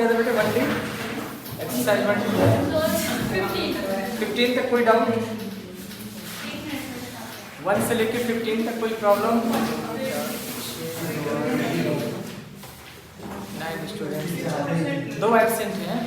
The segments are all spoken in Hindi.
गया था बेटे 1D एक्सरसाइज 15 तक कोई डाउट? 1 से लेके 15 तक कोई प्रॉब्लम? 9 स्टूडेंट्स, 2 एब्सेंट हैं।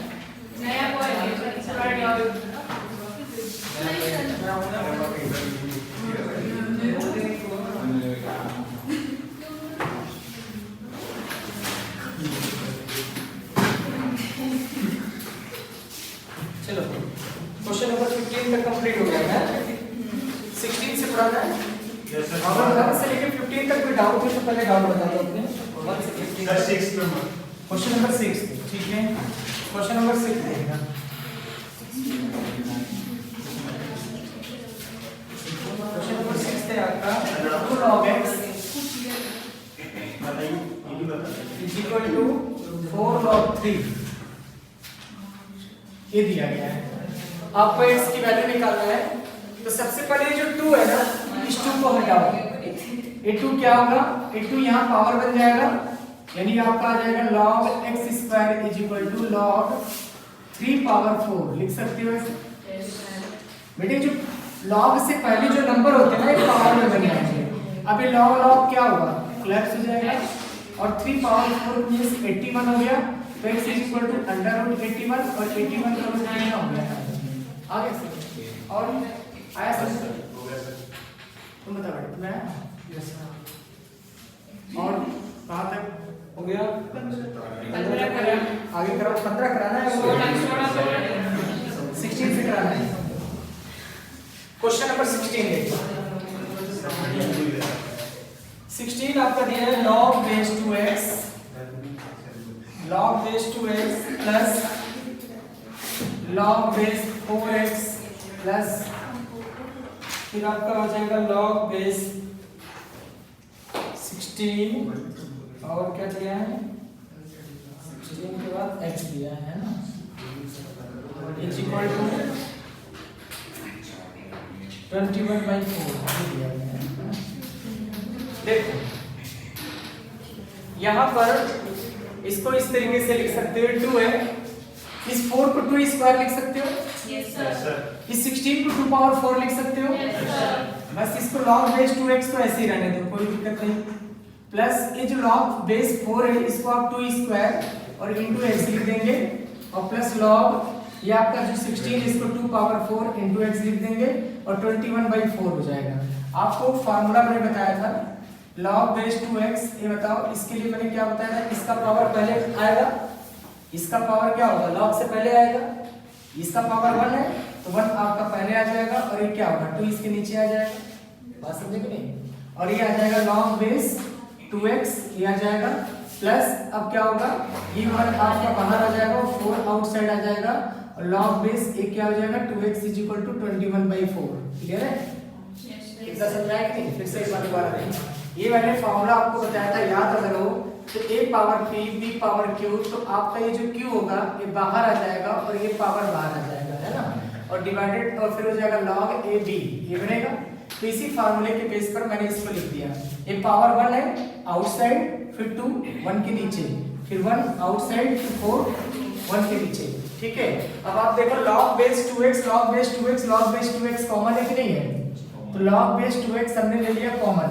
चलो क्वेश्चन नंबर 15 तक कंप्लीट हो गया है। 16 से पढ़ाना है। अगर 1 से लेके 15 तक कोई डाउट है तो पहले डाउट बता दो अपने। 1 से 15 6 नंबर क्वेश्चन नंबर 6, ठीक है। क्वेश्चन नंबर 6 देखना। क्वेश्चन नंबर 6 है आपका 2 log x is equal to 4 log 3 ये दिया गया है। आपको x की वैल्यू निकालना है। तो सबसे पहले जो 2 है ना, इस 2 को हटाओ। ये 2 क्या होगा? ये 2 यहाँ पावर बन जाएगा, यानी आपका आ जाएगा log x square is equal to log 3 power 4। लिख सकते हो ऐसे बेटे। जो log से पहले जो नंबर होते हैं ना, ये पावर में बन जाएंगे। अब ये log क्या होगा? कोलैप्स हो जाएगा। और 3 पावर 4 मींस 81 हो गया। तो x is equal to under root 81 और 81 का रूट कितना हो गया? आगे से और आया सर? तुम बता बेटा, तुम्हें आया? यस। और कहाँ तक हो गया? 15 करा। आगे करो। 15 कराना है, 16 से कराना है। क्वेश्चन नंबर 16 देखो। 16 आपका दिया है log base 2x plus log base 4x plus फिर आपका हो जाएगा log base 16 और क्या दिया है? 16 के बाद x दिया है ना, इज इक्वल टू 21/4 दिया है। देखो यहाँ पर इसको इस तरीके से लिख सकते हो। 2 है, इस 4 को 2 स्क्वायर लिख सकते हो। Yes sir. इस 16 को 2 पावर 4 लिख सकते हो। Yes sir. बस इसको log base 2x तो ऐसे ही रहने दो, कोई दिक्कत नहीं। प्लस ये जो log base 4 है, इसको आप 2 स्क्वायर और इनटू x लिख देंगे। और प्लस log ये आपका जो 16 इसको 2 पावर 4 इनटू x लिख देंगे और 21/4 हो जाएगा। आपको फार्मूला मैंने बताया था log base 2x। ये बताओ इसके लिए मैंने क्या बताया था? इसका पावर पहले आएगा, इसका पावर क्या होगा? log से पहले आएगा। इसका पावर 1 है तो 1 आपका पहले आ जाएगा और ये क्या होगा? 2 इसके नीचे आ जाएगा। बात समझे कि नहीं? और ये आ जाएगा log base 2x, ये आ जाएगा प्लस अब क्या होगा? ये 1 आपका बाहर आ जाएगा और 4 आउटसाइड आ जाएगा और log base ये क्या हो जाएगा? 2x = 21/4। क्लियर है? इतना समझाया कि नहीं? फिर से एक बार दोबारा देखें। ये मैंने फॉर्मूला आपको बताया था, याद अगर हो तो a power p b power q, तो आपका ये जो q होगा ये बाहर आ जाएगा और ये पावर बाहर आ जाएगा, है ना। और डिवाइडेड और फिर हो जाएगा log a b, ये बनेगा। तो इसी फार्मूले के बेस पर मैंने इसको लिख दिया। ये पावर 1 है आउटसाइड, फिर 2 1 के नीचे, फिर 1 आउटसाइड, फिर 4 1 के नीचे। ठीक है। अब आप देखो log base 2x कॉमन है कि नहीं है? तो log base 2x हमने ले लिया कॉमन।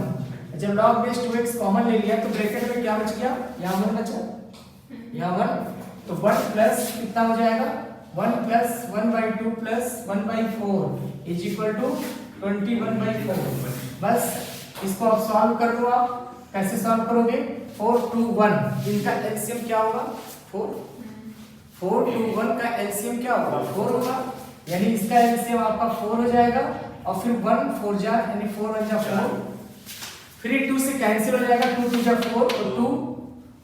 जब log base 2x कॉमन ले लिया तो ब्रैकेट में क्या बच गया? यहाँ 1 बचा, यहाँ 1, तो 1 प्लस कितना हो जाएगा? 1 plus 1/2 plus 1/4 is equal to 21/4। बस इसको अब सॉल्व कर दो। आप कैसे सॉल्व करोगे? 4 2 1 इनका एलसीएम क्या होगा? 4 2 1 का एलसीएम क्या होगा? 4 होगा, यानी इसका एलसीएम आपका 4 हो जाएगा। और फिर 1 4 जा यानी 4 1 जा 4, फिर 2 से कैंसिल हो जाएगा, 2 2 जा 4 और 2,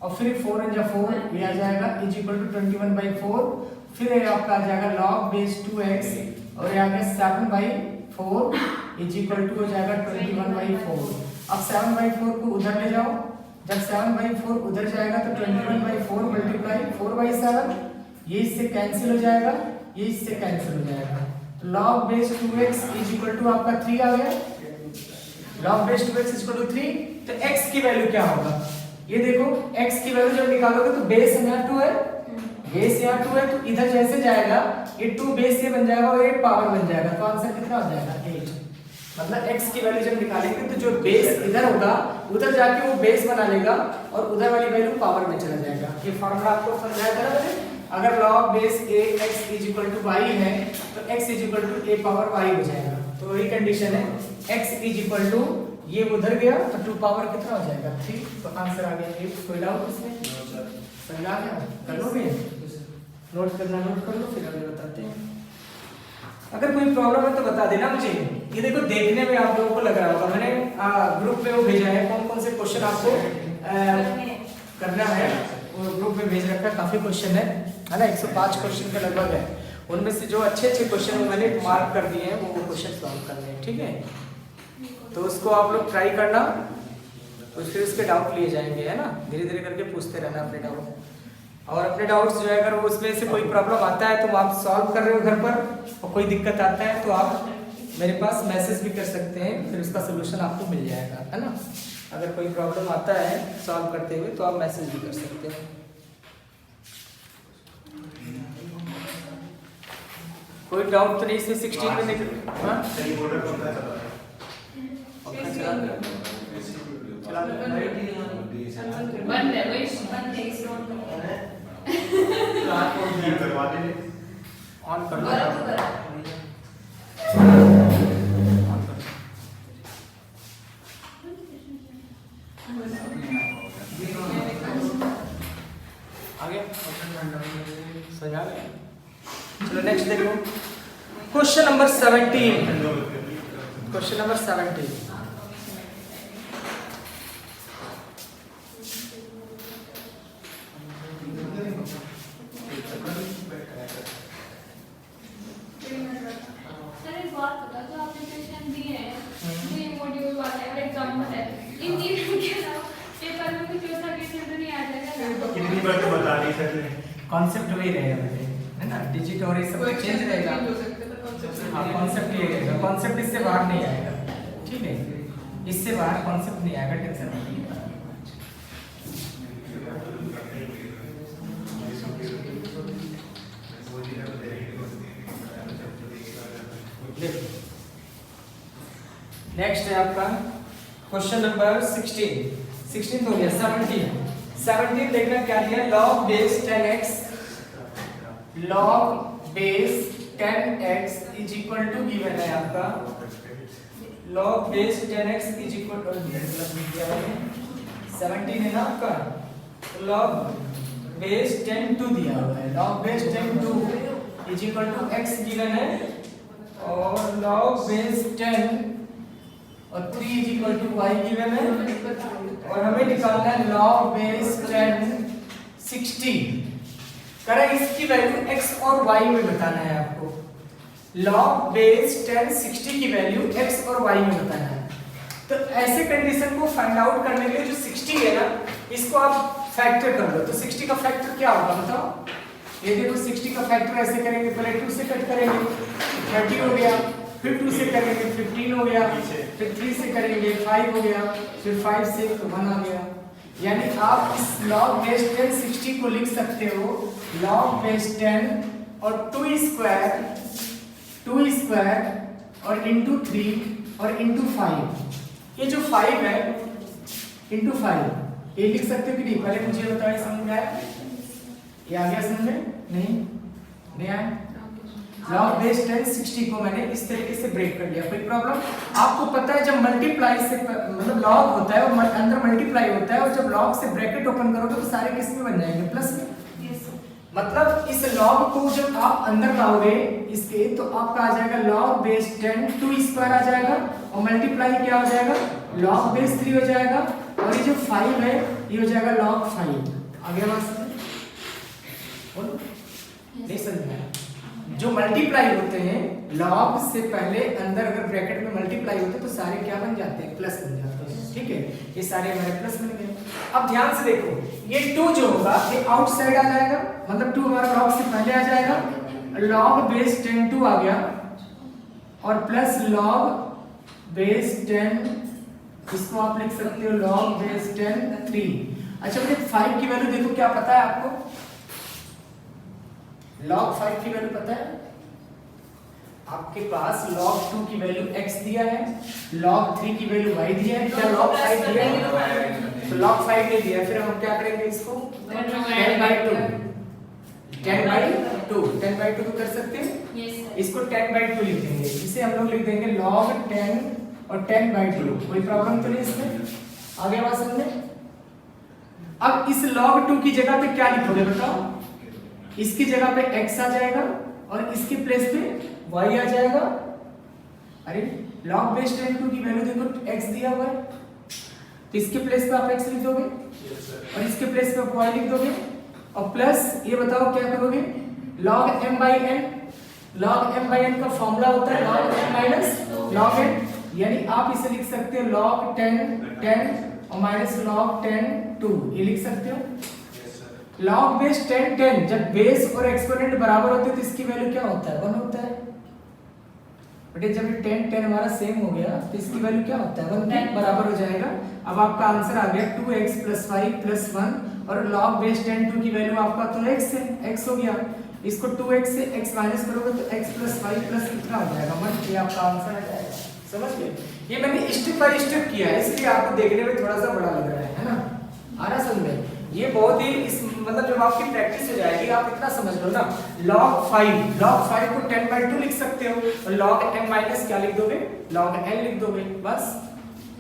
और फिर 4 1 जा 4 ये आ जाएगा इज इक्वल टू 21/4। फिर ये आपका आ जाएगा log base 2x और ये आ गया 7/4 इज इक्वल टू हो जाएगा 21/4। अब 7/4 को उधर ले जाओ। जब 7/4 उधर जाएगा तो 21/4 मल्टीप्लाई 4/7, ये इससे कैंसिल हो जाएगा, ये इससे कैंसिल हो जाएगा। तो log base 2x is equal to आपका 3 आ गया। log base 2x is equal to 3। तो x की वैल्यू क्या होगा? ये देखो x की वैल्यू जब निकालोगे तो बेस में 2 है, बेस यहाँ 2 है तो इधर जैसे जाएगा ये 2 बेस से बन जाएगा और 8 पावर बन जाएगा, तो आंसर कितना हो जाएगा 8। मतलब x की वैल्यू जब निकालेंगे तो जो बेस इधर होगा उधर जाके वो बेस बना लेगा और उधर वाली वैल्यू पावर में चला जाएगा। ये फार्मूला आपको समझाया था ना मैंने। अगर log बेस ax = y है तो x = a पावर y हो जाएगा। तो वही कंडीशन है, x = ये उधर गया तो 2 पावर कितना हो जाएगा 3, तो आंसर आ गया 8। कोई डाउट इसमें? समझ आ गया? कर लोगे? नोट करना नोट कर लो, फिर आगे बताते हैं। अगर कोई प्रॉब्लम है तो बता देना मुझे। ये देखो देखने में आप लोगों को लग रहा होगा मैंने ग्रुप में वो भेजा है कौन कौन से क्वेश्चन आपको करना है, वो ग्रुप में भेज रखा है। काफी क्वेश्चन है ना, 105 क्वेश्चन के लगभग है। उनमें से जो अच्छे अच्छे क्वेश्चन मैंने मार्क कर दिए हैं वो क्वेश्चन सॉल्व करने हैं, ठीक है। तो उसको आप लोग ट्राई करना, तो फिर उसके डाउट लिए जाएंगे, है ना। धीरे धीरे करके पूछते रहना अपने डाउट, और अपने डाउट्स जो है अगर उसमें से कोई प्रॉब्लम आता है तो आप सॉल्व कर रहे हो घर पर, और कोई दिक्कत आता है तो आप मेरे पास मैसेज भी कर सकते हैं, फिर उसका सोल्यूशन आपको मिल जाएगा, है ना। अगर कोई प्रॉब्लम आता है सॉल्व करते हुए तो आप मैसेज भी कर सकते हो। कोई डाउट तो नहीं इसमें 16 में नहीं? हाँ ऑन कर लो। आगे समझा गया? चलो नेक्स्ट देखो, question number 17। Question number 17 concept वही रहेगा बेटे, है ना। डिजिट और ये सब चेंज रहेगा। हाँ कॉन्सेप्ट ये रहेगा, कॉन्सेप्ट इससे बाहर नहीं आएगा, ठीक है। इससे बाहर कॉन्सेप्ट नहीं आएगा, टेंशन नहीं। नेक्स्ट है आपका क्वेश्चन नंबर 16 हो गया। 17 देखना क्या दिया, log base 10x is equal to given है आपका log base 10x is equal to 17 है ना आपका। log बेस 10 2 दिया हुआ है, log base 10 2 is equal to x given है, और log बेस 10 और 3 is equal to y given है, और हमें निकालना है log बेस 10 60। करें इसकी वैल्यू x और y में बताना है आपको। log बेस 10 60 की वैल्यू x और y में बताना है। तो ऐसे कंडीशन को फाइंड आउट करने के लिए जो 60 है ना, इसको आप फैक्टर कर लो। तो 60 का फैक्टर क्या होगा बताओ। ये देखो 60 का फैक्टर ऐसे करेंगे, पहले 2 से कट करेंगे 30 हो गया, फिर 2 से करेंगे 15 हो गया, फिर 3 से करेंगे 5 हो गया, फिर 5 से 1 आ गया। यानी आप इस log बेस 10 60 को लिख सकते हो log बेस 10 और 2 स्क्वायर और इंटू 3 और इंटू 5। ये जो 5 है इंटू 5 ये लिख सकते हो कि नहीं, पहले मुझे बताओ समझ में आया? ये आ गया समझ में? नहीं आया? log बेस 10 60 को मैंने इस तरीके से ब्रेक कर लिया। कोई प्रॉब्लम? आपको पता है जब मल्टीप्लाई से मतलब log होता है और अंदर मल्टीप्लाई होता है, और जब log से ब्रैकेट ओपन करोगे तो सारे किस में बन जाएंगे? प्लस में। मतलब इस log को जब आप अंदर लाओगे इसके, तो आपका आ जाएगा log बेस 10 2 स्क्वायर आ जाएगा, और मल्टीप्लाई क्या हो जाएगा log बेस 3 हो जाएगा, और ये जो 5 है ये हो जाएगा log 5। आगे बात समझ? बोलो नहीं समझ में? जो मल्टीप्लाई होते हैं log से पहले अंदर अगर ब्रैकेट में मल्टीप्लाई होते हैं तो सारे क्या बन जाते हैं? प्लस बन जाते हैं, ठीक है। ये सारे हमारे प्लस बन गए। अब ध्यान से देखो, ये 2 जो होगा ये आउटसाइड आ जाएगा, मतलब 2 हमारा log से पहले आ जाएगा, log बेस 10 2 आ गया, और प्लस log बेस 10 इसको आप लिख सकते हो log बेस 10 3। अच्छा मुझे 5 की वैल्यू देखो क्या पता है आपको? log 5 की वैल्यू पता है आपके पास? log 2 की वैल्यू x दिया है, log 3 की वैल्यू y दिया है, क्या log 5 दिया है? तो log 5 नहीं दिया, फिर हम क्या करेंगे इसको 10/2 तो कर सकते हैं। इसको 10/2 लिख देंगे, इसे हम लोग लिख देंगे log 10 और 10/2। कोई प्रॉब्लम तो नहीं इसमें? आगे बात समझे? अब इस log 2 की जगह पे क्या लिखोगे बताओ? इसकी जगह पे x आ जाएगा और इसके प्लेस पे y आ जाएगा। अरे log बेस 10 की वैल्यू देखो x दिया हुआ है, तो इसके प्लेस पे आप x लिख दोगे और इसके प्लेस पे आप y लिख दोगे और प्लस ये बताओ क्या करोगे? log m/n का फॉर्मूला होता है log m minus log n, यानी आप इसे लिख सकते हो log 10 और माइनस log 2 ये लिख सकते हो। log बेस 10 जब बेस और एक्सपोनेंट बराबर होते हैं तो इसकी वैल्यू क्या होता है? 1 होता है बेटे। जब ये 10 हमारा सेम हो गया तो इसकी वैल्यू क्या होता है? 1 के बराबर हो जाएगा। अब आपका आंसर आ गया 2x + 5 + 1 और log बेस 10 की वैल्यू आपका तो x है, x हो गया। इसको 2x से x माइनस करोगे तो x + 5 प्लस कितना हो जाएगा 1, ये आपका आंसर आ जाएगा। समझ गए? ये मैंने स्टेप बाय स्टेप किया है, इसलिए आपको देखने में थोड़ा सा बड़ा लग रहा है ना? आ रहा समझ में? ये बहुत ही इस मतलब जब आपकी प्रैक्टिस हो जाएगी आप इतना समझ लो ना, log 5 को 10/2 लिख सकते हो और log m माइनस क्या लिख दोगे? log n लिख दोगे। बस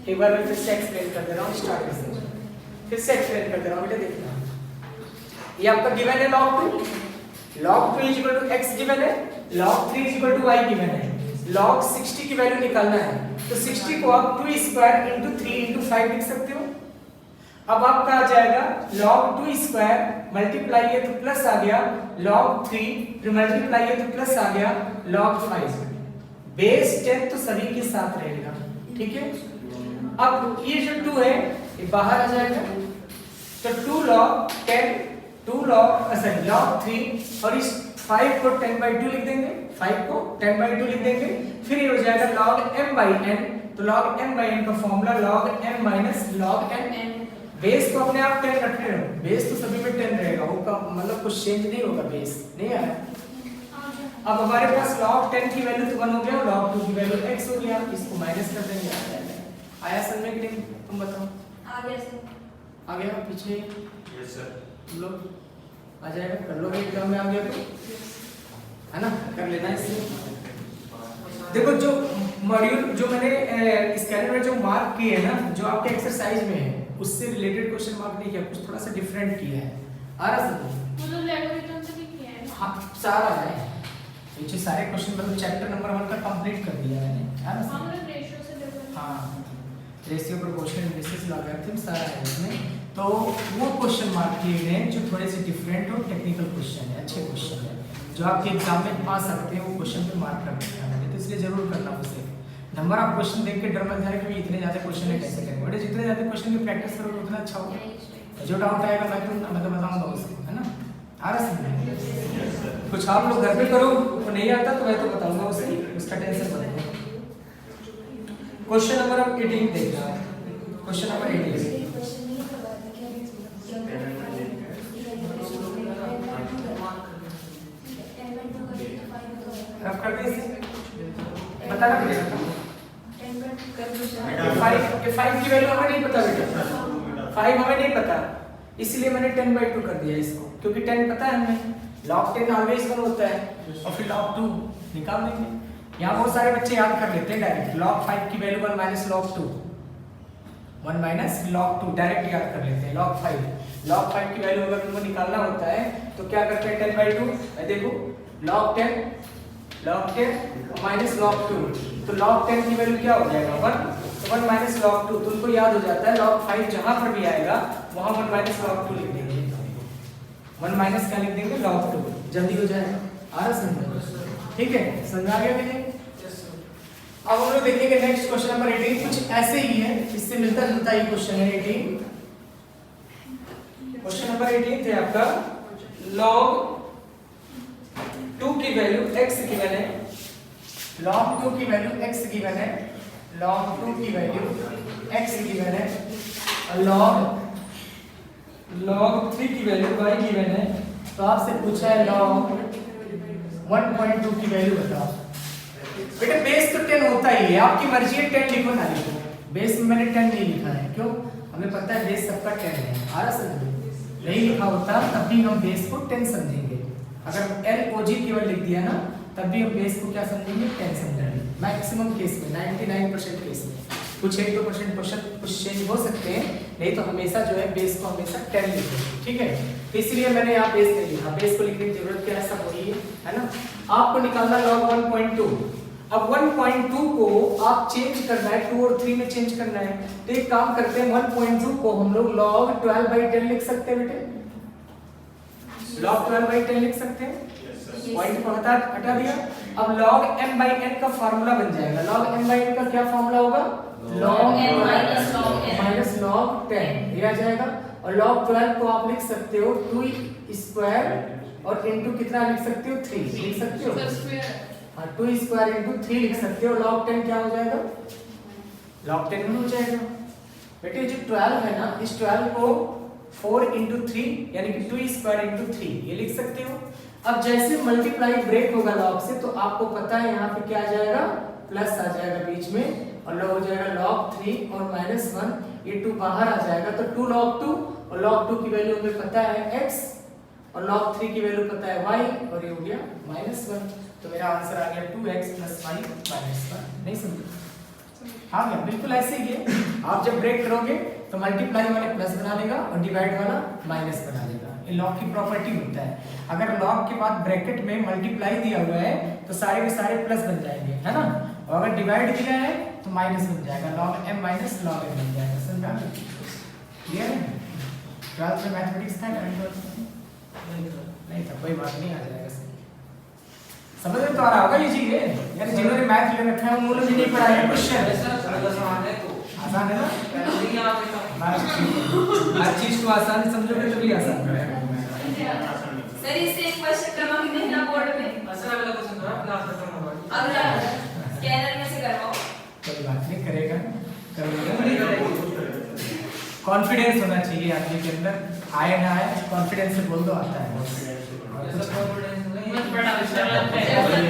एक बार मैं फिर से एक्सप्लेन कर दे रहा हूँ, स्टार्ट से फिर से एक्सप्लेन कर दे रहा हूँ बेटा। देखना ये आपका गिवन है log 2 = x गिवन है, log 3 = y गिवन है। log 60 की वैल्यू निकालना है तो 60 को आप 2 स्क्वायर × 3 × 5 लिख सकते हो। अब आपका आ जाएगा log 2 स्क्वायर मल्टीप्लाई है तो प्लस आ गया log 3, फिर मल्टीप्लाई है तो प्लस आ गया log 5। बेस 10 तो सभी के साथ रहेगा, ठीक है। अब ये जो 2 है ये बाहर आ जाएगा तो 2 log 3 और इस 5 को 10/2 लिख देंगे, 5 को 10/2 लिख देंगे। फिर ये हो जाएगा log m/n, तो log m/n का formula log m minus log n। Base को अपने आप 10 रखने रहो, बेस तो सभी में 10 रहेगा, वो मतलब कुछ चेंज नहीं होगा, बेस नहीं आया। अब हमारे पास log 10 की वैल्यू तो 1 हो गया, log 2 की वैल्यू x हो गया, इसको माइनस कर देंगे, आ जाएगा। आया समझ में कि नहीं? तुम बताओ। आ गया सर। आ गया पीछे? Yes sir. तुम लोग आ जाएगा, कर लोगे एग्जाम में आ गया तो, है ना? कर लेना इससे। देखो जो मॉड्यूल जो मैंने स्कैनर में जो मार्क किए हैं ना, जो आपके एक्सरसाइज में है उससे रिलेटेड क्वेश्चन मार्क नहीं किया, कुछ थोड़ा सा डिफरेंट किया है। आ रहा समझ? मतलब लैबोरेटरी से भी किया है। हाँ सारा है, पीछे सारे क्वेश्चन मतलब चैप्टर नंबर 1 का कंप्लीट कर दिया मैंने। आ रहा समझ? मतलब रेशियो से डेवलप। हाँ रेशियो प्रोपोर्शन बेसिस लॉगरिथम सारा है इसमें। तो वो क्वेश्चन मार्क किए गए जो थोड़े से डिफरेंट और टेक्निकल क्वेश्चन है, अच्छे क्वेश्चन है जो आपके एग्जाम में आ सकते हैं, वो क्वेश्चन पे मार्क कर देते हैं, तो इसलिए जरूर करना उसे। नंबर ऑफ क्वेश्चन देख के डर मत जाने कि इतने ज्यादा क्वेश्चन है कैसे करेंगे, बट जितने ज्यादा क्वेश्चन की प्रैक्टिस करोगे उतना अच्छा होगा। जो डाउट आएगा मैं तो बताऊंगा उसको, है ना? आ रहा समझ? कुछ आप लोग घर पे करो, तो नहीं आता तो मैं तो बताऊंगा उसे, उसका टेंशन मत लो। क्वेश्चन नंबर 18 देखना, क्वेश्चन नंबर 18 रफ कर दे, बताना पड़ेगा। 5 की वैल्यू हमें नहीं पता बेटा, 5 हमें नहीं पता, इसलिए मैंने 10/2 कर दिया इसको, क्योंकि 10 पता है हमें, log 10 ऑलवेज 1 होता है और फिर log 2 निकाल देंगे। यहाँ बहुत सारे बच्चे याद कर लेते हैं डायरेक्ट, log 5 की value 1 minus log 2, 1 minus log 2 direct याद कर लेते हैं। log 5 की वैल्यू अगर तुमको निकालना होता है तो क्या करते हैं 10/2, देखो log 10 माइनस log 2, तो log 10 की वैल्यू क्या हो जाएगा 1, तो 1 माइनस log 2, तुमको याद हो जाता है log 5 जहां पर भी आएगा वहां 1 माइनस log 2 लिख देंगे, 1 माइनस क्या लिख देंगे log 2, जल्दी हो जाएगा। आ रहा समझ? ठीक है, समझ आ गया कि नहीं? अब हम लोग देखेंगे नेक्स्ट क्वेश्चन नंबर 18, कुछ ऐसे ही है, इससे मिलता जुलता ही क्वेश्चन है 18। क्वेश्चन नंबर 18 थे आपका log 2 की वैल्यू x गिवन है, log 2 की वैल्यू x गिवन है, log 2 की वैल्यू x गिवन है और log 3 की वैल्यू y गिवन है। तो आपसे पूछा है log 1.2 की वैल्यू बताओ। बेटा बेस तो 10 होता ही है, आपकी मर्जी है 10 लिखो ना लिखो। बेस में मैंने 10 नहीं लिखा है, क्यों? हमें पता है बेस सबका 10 है। आ रहा समझ? नहीं लिखा होता तब भी हम बेस को 10 समझेंगे। अगर LOG केवल लिख दिया ना तब भी हम बेस को क्या समझेंगे? 10 समझेंगे। मैक्सिमम केस में 99% केस में, कुछ 1-2% क्वेश्चन कुछ चेंज हो सकते हैं, नहीं तो हमेशा जो है बेस को हमेशा 10 लिखेंगे, ठीक है? तो इसलिए मैंने यहाँ बेस नहीं लिखा। बेस को लिखने की जरूरत क्या है, सब वही है ना। आपको निकालना log 1.2। अब 1.2 को आप चेंज करना है, 2 और 3 में चेंज करना है, तो एक काम करते हैं 1.2 को हम लोग log 12/10 लिख सकते हैं बेटे। log 12/10 लिख सकते हैं, पॉइंट को हटा दिया। अब log m/n का फार्मूला बन जाएगा। log m/n का क्या फार्मूला होगा? log m minus log 10 ये आ जाएगा। और log 12 को आप लिख सकते हो 2 स्क्वायर और इनटू कितना लिख सकते हो? 3 लिख सकते हो। हाँ 2 स्क्वायर इनटू 3 लिख सकते हो। log 10 क्या हो जाएगा? log 10 हो जाएगा। बेटे जो 12 है ना, इस 12 को 4 इंटू 3 यानी कि 2 स्क्वायर इंटू 3 ये लिख सकते हो। अब जैसे मल्टीप्लाई ब्रेक होगा log से, तो आपको पता है यहाँ पे क्या आ जाएगा? प्लस आ जाएगा बीच में, और log हो जाएगा log 3 और -1, ये 2 बाहर आ जाएगा तो 2 log 2, और log 2 की वैल्यू हमें पता है x, और log 3 की वैल्यू पता है y, और ये हो गया -1। तो मेरा आंसर आ गया 2x + y -1। नहीं समझे? हाँ भैया बिल्कुल ऐसे ही है। आप जब ब्रेक करोगे तो मल्टीप्लाई वाले प्लस बना देगा और डिवाइड वाला माइनस बना देगा। ये लॉग की प्रॉपर्टी होता है। अगर लॉग के बाद ब्रैकेट में मल्टीप्लाई दिया हुआ है तो सारे के सारे प्लस बन जाएंगे, है ना। और अगर डिवाइड दिया है तो माइनस बन जाएगा, log m minus log n बन जाएगा। समझा? क्लियर है? 12th में मैथमेटिक्स था ना? नहीं था, कोई बात नहीं, आ जाएगा। समझ में तो आ रहा होगा ये चीज है यार। जिन्होंने मैथ ले रखा है उन्होंने भी नहीं पढ़ा है क्वेश्चन। आसान है ना? हर चीज को आसान समझोगे तभी आसान है। सर इससे एक क्वेश्चन क्रमांक नहीं ना बोर्ड में। अगला क्वेश्चन थोड़ा क्लास खत्म होगा। अगला स्कैनर में से करवाओ। कोई बात नहीं, करेगा करेगा। कॉन्फिडेंस होना चाहिए आदमी के अंदर, आए ना आए कॉन्फिडेंस से बोल दो, आता है। कुछ कॉन्फिडेंस नहीं मत बड़ा विचार है।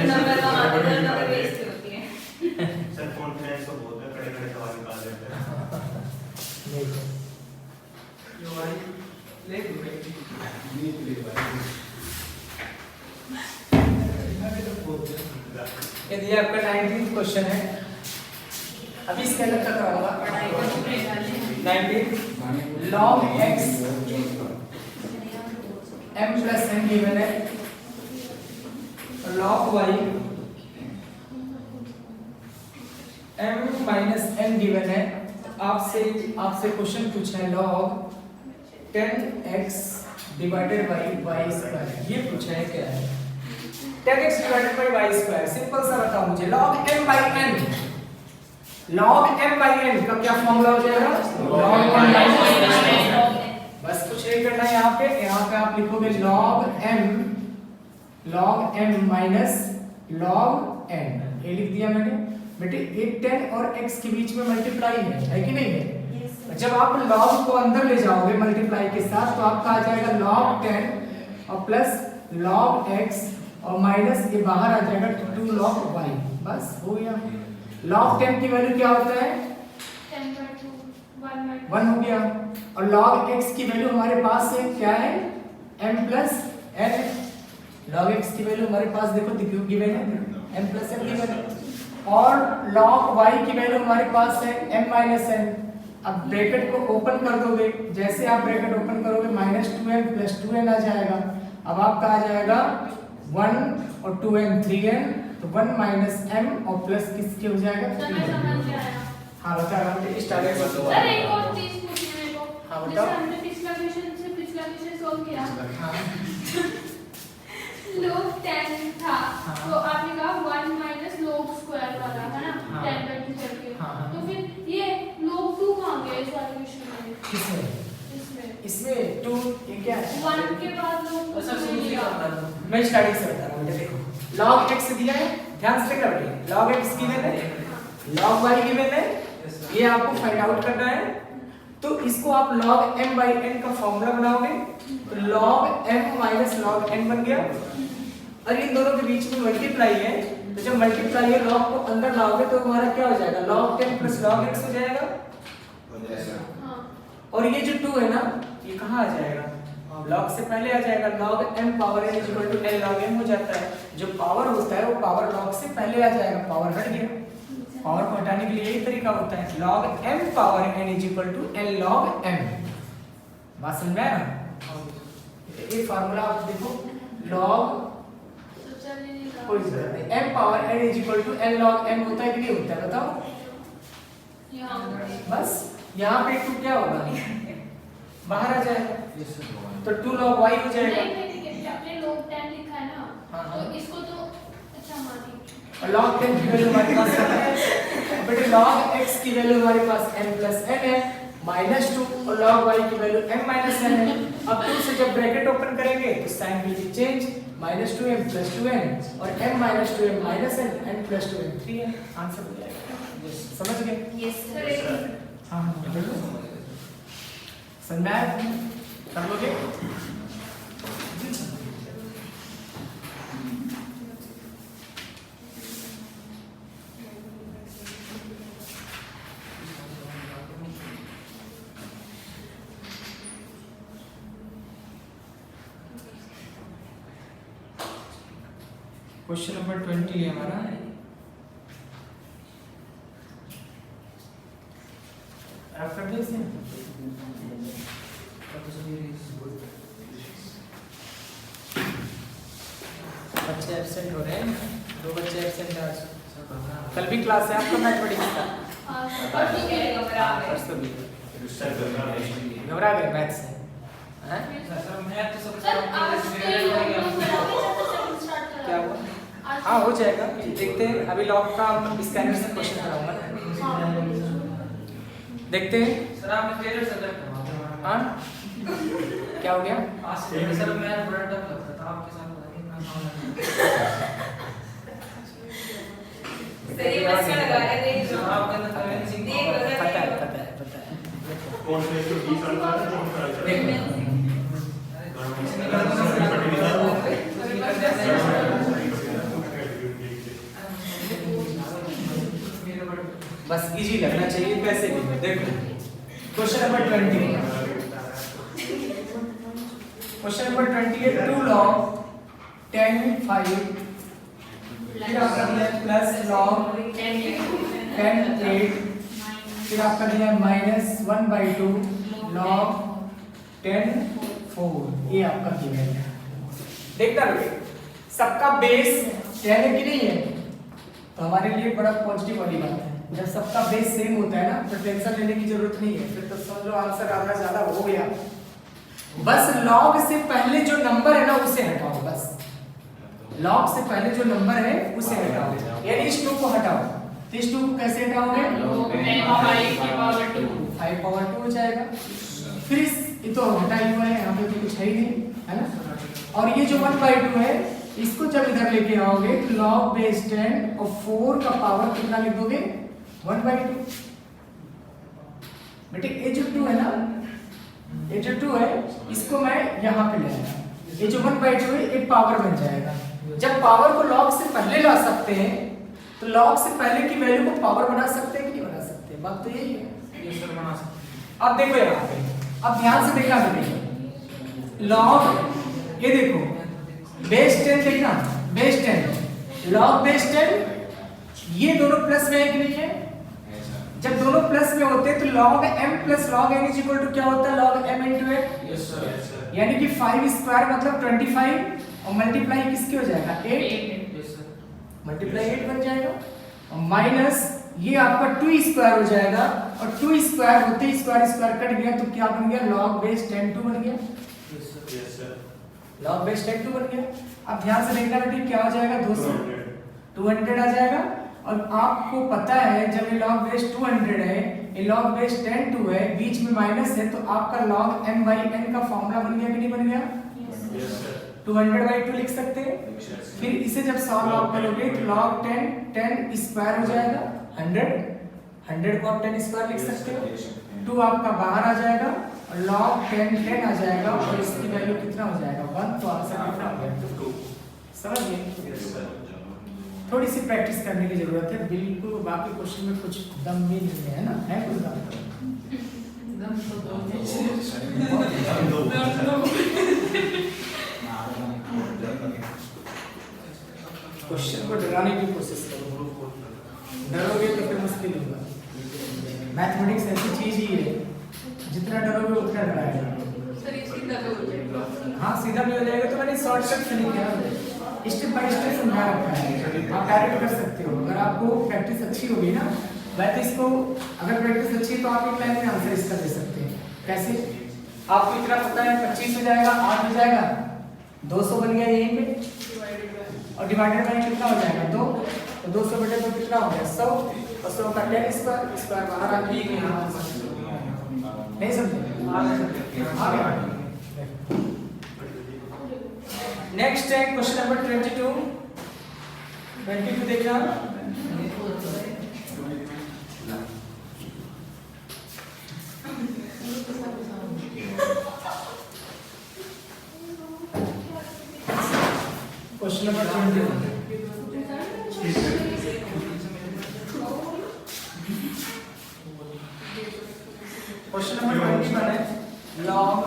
नंबर का मार्केट नंबर बेइज्जती होती है। सर कॉन्फिडेंस को बहुत है, कड़े कड़े सवाल निकाल देते हैं। यो भाई ले यदि आपका 19th क्वेश्चन है, अभी इसके अंदर क्या कराऊंगा? 19 log x m plus n given है, log y m minus n given है। आपसे क्वेश्चन पूछा है log 10x divided by y square, ये पूछा है क्या है? 10x divided by y square, simple सा बताओ मुझे। log m by n, log m by n का क्या फॉर्मूला हो जाएगा? log m by n। बस कुछ नहीं करना है यहाँ पे आप लिखोगे log m minus log n, ये लिख दिया मैंने। बेटे ये 10 और x के बीच में मल्टीप्लाई है कि नहीं है? जब आप log को अंदर ले जाओगे मल्टीप्लाई के साथ तो आपका आ जाएगा log 10 और प्लस log x और माइनस ये बाहर आ जाएगा 2 log y। बस हो गया। log 10 की वैल्यू क्या होता है? 1 हो गया। और log x की वैल्यू हमारे पास है क्या है? m plus n। log x की वैल्यू हमारे पास देखो गिवन है, m plus n गिवन है। और log y की वैल्यू हमारे पास है m minus n। अब ब्रैकेट को ओपन कर दोगे, जैसे आप ब्रैकेट ओपन करोगे -2m plus 2n आ जाएगा। अब आपका आ जाएगा 1 और 2n 3n, तो 1 minus m और प्लस किसके हो जाएगा? हाँ बता रहा हूँ, स्टार्ट कर दो। सर एक और चीज पूछनी है मेरे को। हाँ, बताओ। जैसे हमने पिछला क्वेश्चन सॉल्व किया, हाँ log 10 था, हाँ। तो आपने कहा 1 माइनस log स्क्वायर वाला है ना, हाँ। 10/2 करके। हाँ। तो फिर ये log 2 कहाँ गया इस वाले क्वेश्चन में? किसमें? इसमें इसमें 2 ये क्या है? 1 के बाद log 2 सर नहीं शुरू से लिया। करना है। मैं स्टार्टिंग से बता रहा हूँ। देखो log x दिया है, ध्यान से कर रहे log x गिवन है, log y गिवन है, ये आपको फाइंड आउट करना है। तो इसको आप log m by n का फॉर्मूला बनाओगे, तो log m minus log n बन गया। और इन दोनों के बीच में मल्टीप्लाई है, तो जब मल्टीप्लाई है लॉग को अंदर लाओगे तो हमारा क्या हो जाएगा, log 10 प्लस log x हो जाएगा। हाँ और ये जो 2 है ना, ये कहाँ आ जाएगा, log से पहले आ जाएगा, log m power n equal to l log m हो जाता है। जो पावर होता है वो पावर log से पहले आ जाएगा, पावर हट गया। पावर को हटाने के लिए यही तरीका होता है, log m power n equal to l log m। बात समझ में आया ना? ये फार्मूला आप देखो, log तो चलिए निकाल। कोई जरूरत नहीं, m power n equal to l log m होता है कि नहीं होता है, बताओ। यहाँ बस यहाँ पे 2 क्या होगा, बाहर आ जाएगा, तो 2 log y हो जाएगा। नहीं आपने log 10 लिखा है ना, हाँ, तो इसको तो अच्छा मानिए। और log 10 की वैल्यू हमारे पास है, बेटे log x की वैल्यू हमारे पास m प्लस n है, -2, और log y की वैल्यू m माइनस n है। अब 2 से जब ब्रैकेट ओपन करेंगे तो sign will be change, -2m plus 2n और m minus 2m minus n, n plus 2m 3 है, आंसर हो जाएगा। समझ गए? Yes sir. हाँ समझ में आया? कर लोगे? क्वेश्चन नंबर 20 है हमारा। आप कर दिए इसने? बच्चे एब्सेंट हो रहे हैं, 2 बच्चे एब्सेंट हैं आज। कल भी क्लास है आपका मैथमेटिक्स का? हाँ परसों भी है, परसों भी। घबरा गए मैथ से? हैं? सर मैं तो सब सर आज से क्या हुआ? हाँ हो जाएगा, देखते हैं। अभी लॉग का स्कैनर से क्वेश्चन कराऊंगा ना, देखते हैं। सर आपने फेवरेट सब्जेक्ट करवा हाँ क्या हो गया? आज से सर मैं बड़ा टफ लगता था आपके साथ, सही बच्चा लगा रहे देख लो। आपके अंदर कन्विंसिंग देख लो सर, पता है देख लो। पता है पता है। कौन से इसको 20 साल का है, कौन सा है? देखो बस इजी लगना चाहिए कैसे भी। देखो क्वेश्चन नंबर 20, क्वेश्चन नंबर 20 है 2 log 10 5 फिर आपका दिया है प्लस log 10 8 फिर आपका दिया है -1/2 log 10 4। ये आपका दिया है। देखना बेटे, सबका बेस 10 है कि नहीं है, तो हमारे लिए बड़ा पॉजिटिव वाली बात है। जब सबका बेस सेम होता है ना तो टेंशन लेने की जरूरत नहीं है, फिर तो समझ लो आंसर आधा ज्यादा हो गया। बस log से पहले जो नंबर है ना उसे हटाओ, बस log से पहले जो नंबर है उसे हटाओ, यानी इस 2 को हटाओ। तो इस 2 को कैसे हटाओगे? 5 पावर 2 हो जाएगा। फिर ये तो हटा ही हुआ है, यहाँ पे तो कुछ है ही नहीं, है ना। और ये जो 1/2 है इसको जब इधर लेके आओगे तो log बेस 10 और 4 का पावर कितना लिख दोगे? 1/2। बेटे ये जो 2 है ना, ये जो 2 है इसको मैं यहाँ पे ले आया, ये जो 1/2 है एक पावर बन जाएगा। जब पावर को log से पहले ला सकते हैं तो log से पहले की वैल्यू को पावर बना सकते हैं कि नहीं बना सकते? बात तो यही है। ये सर बना सकते। अब देखो यहाँ पे, अब ध्यान से देखना बेटे, log ये देखो बेस 10 देखना, बेस 10 log बेस 10 ये दोनों प्लस में है कि नहीं है? जब दोनों प्लस में होते हैं तो log m plus log n equal to क्या होता है? log m into n। Yes sir. यानी कि 5 स्क्वायर मतलब 25 और मल्टीप्लाई किसके हो जाएगा? 8। Yes sir. मल्टीप्लाई 8 बन जाएगा और माइनस ये आपका 2 स्क्वायर हो जाएगा, और 2 स्क्वायर होते ही स्क्वायर स्क्वायर कट गया तो क्या बन गया? log बेस 10 2 बन गया। Yes sir. Yes sir. log base 10 2 बन गया। अब ध्यान से देखना बेटे क्या हो जाएगा? 200 आ जाएगा। और आपको पता है जब ये log बेस 200 है, ये log बेस 10 2 है, बीच में माइनस है, तो आपका log m/n का फॉर्मूला बन गया कि नहीं बन गया? Yes sir. 200/2 लिख सकते हैं। फिर इसे जब सॉल्व आउट करोगे तो log 10 स्क्वायर हो जाएगा 100 को आप 10 स्क्वायर लिख सकते हो। 2 आपका बाहर आ जाएगा और log 10 आ जाएगा और इसकी वैल्यू कितना हो जाएगा? 1। तो आंसर कितना हो गया? 2। समझ गए? Yes, sir. थोड़ी सी प्रैक्टिस करने की जरूरत है, बिल्कुल बाकी क्वेश्चन में कुछ दम भी नहीं है ना, है कुछ दम? क्वेश्चन को डराने की कोशिश करो, डरोगे तो फिर मुश्किल होगा। मैथमेटिक्स ऐसी चीज ही है, जितना डरोगे उतना डराएगा। हाँ सीधा भी हो जाएगा, तो मैंने शॉर्टकट से नहीं किया, स्टेप बाय स्टेप समझा रखा है, आप डायरेक्ट कर सकते हो अगर आपको प्रैक्टिस अच्छी होगी ना। वैसे इसको अगर प्रैक्टिस अच्छी है तो आप एक लाइन में आंसर इसका दे सकते हैं। कैसे? आपको इतना पता है 25 हो जाएगा, 8 हो जाएगा, 200 बन गया यहीं पे, और डिवाइडेड बाय कितना हो जाएगा 2, तो 200 बटे 2 कितना हो गया 100, और 100 का 10 स्क्वायर बाहर आ गया। नहीं समझे? आ गया। नेक्स्ट है क्वेश्चन नंबर 22 देखना। क्वेश्चन नंबर 22 क्वेश्चन नंबर 21 है log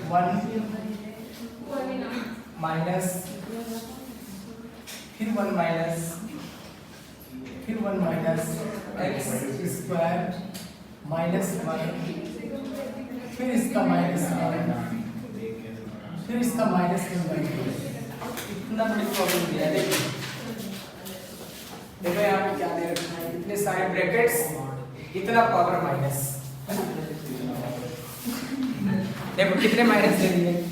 1 माइनस फिर 1 माइनस एक्स स्क्वायर माइनस 1 फिर इसका माइनस 1 फिर इसका माइनस 1 बाई 2। इतना बड़ी प्रॉब्लम दिया है। देखो यहाँ पे क्या दे रखा है, इतने सारे ब्रैकेट्स, इतना पावर माइनस, देखो कितने माइनस दे दिए,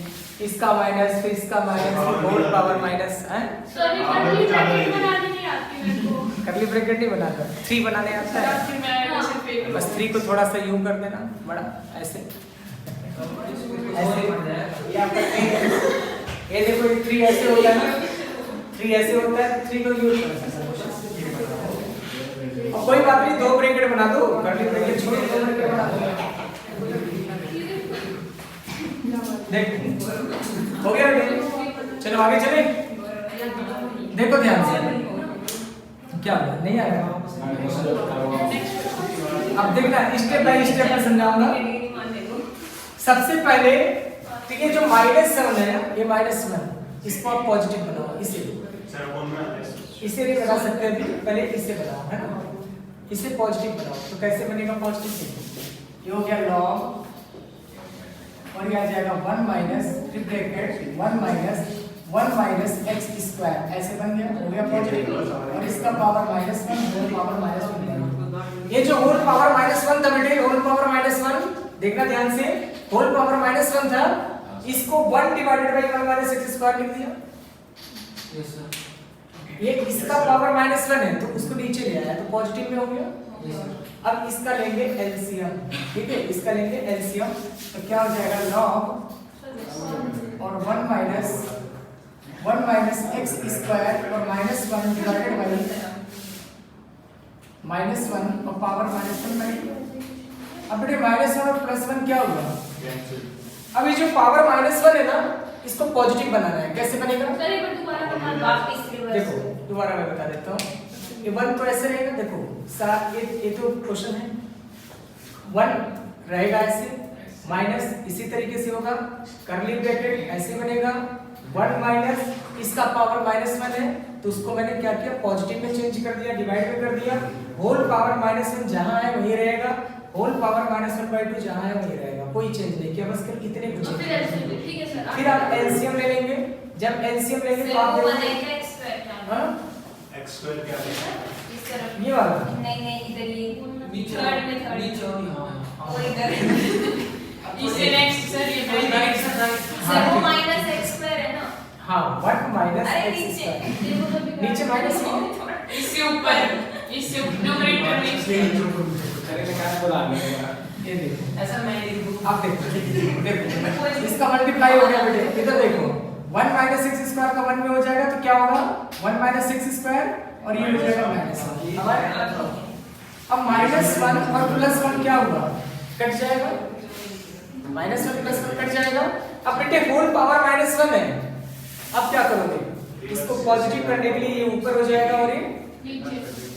इसका माइनस फिर इसका माइनस होल पावर माइनस है। सॉरी करली ब्रैकेट बनानी नहीं आती मेरे को। करली ब्रैकेट नहीं बनाता, 3 बनाने आता है, बस 3 को थोड़ा सा यूं कर देना, बड़ा ऐसे ऐसे ये आपका 3 है। ये देखो 3 ऐसे होता है ना, 3 ऐसे होता है, 3 को यूज कर सकते हैं। और कोई बात नहीं, 2 ब्रैकेट बना दो, करली ब्रैकेट छोड़ 2 ब्रैकेट बना दो। देखो हो गया बेटे, चलो आगे चले। देखो ध्यान से, क्या हुआ नहीं आ रहा? अब देखना स्टेप बाय स्टेप में समझाऊंगा। सबसे पहले ठीक है, जो -7 है ये -1, इसको आप पॉजिटिव बनाओ, इसे नहीं बना सकते अभी, पहले इसे बनाओ है ना, इसे पॉजिटिव बनाओ। तो कैसे बनेगा पॉजिटिव? ये हो गया log, और ये आ जाएगा 1 माइनस फिर ब्रैकेट 1 माइनस एक्स स्क्वायर, ऐसे बन गया, हो गया पॉजिटिव। और इसका पावर -1 होल पावर -1। ये जो होल पावर -1 था बेटे, होल पावर -1 देखना ध्यान से, होल पावर -1 था, इसको 1 divided by 1 minus x square लिख दिया। Yes sir. ये इसका पावर -1 है तो उसको नीचे ले आया, तो पॉजिटिव में हो गया। अब इसका लेंगे एलसीएम, ठीक है, इसका लेंगे एलसीएम, तो क्या हो जाएगा log और 1 माइनस एक्स स्क्वायर और -1 डिवाइडेड बाय -1 और पावर -1 बाई। अब बेटे -1 और +1 क्या होगा? अब ये जो पावर -1 है ना, इसको पॉजिटिव बनाना है। कैसे बनेगा? सर एक बार दोबारा बता दो। वापस रिवर्स। देखो दोबारा मैं बता देता हूँ। ये 1 तो ऐसे रहेगा, देखो ये तो क्वेश्चन है, 1 रहेगा ऐसे, माइनस इसी तरीके से होगा, करली ब्रैकेट ऐसे बनेगा, 1 माइनस इसका पावर -1 है, तो उसको मैंने क्या किया, पॉजिटिव में चेंज कर दिया, डिवाइड में कर दिया। होल पावर -1 जहां है वही रहेगा, होल पावर -1/2 जहां है वही रहेगा, कोई चेंज नहीं किया, बस केवल इतने कुछ। फिर एलसीएम, ठीक है सर। फिर आप एलसीएम ले लेंगे, जब एलसीएम लेंगे तो आप बनेगा x स्क्वायर क्या? हां x स्क्वायर क्या है? इस तरफ। ये वाला नहीं इधर ये नीचे थर्ड में थर्ड। नीचे और यहाँ। और इधर इसे नेक्स्ट सर ये right right sir, right. Sir वो माइनस x स्क्वायर है ना? हाँ 1 माइनस अरे एक्स नीचे स्क्वायर, देखो कभी नीचे माइनस है, इससे ऊपर न्यूमरेटर में ये देखो ऐसा मैं लिखूँ। आप देखो इसका मल्टीप्लाई हो गया बेटे, इधर देखो 1 माइनस एक्स स्क्वायर का 1 में हो जाएगा तो क्या होगा, 1 माइनस एक्स स्क्वायर और ये हो जाएगा -1। अब -1 और +1 क्या होगा, कट जाएगा, -1 + 1 कट जाएगा, अब बेटे होल पावर -1 है, अब क्या करोगे? इसको पॉजिटिव करने के लिए ये ऊपर हो जाएगा और ये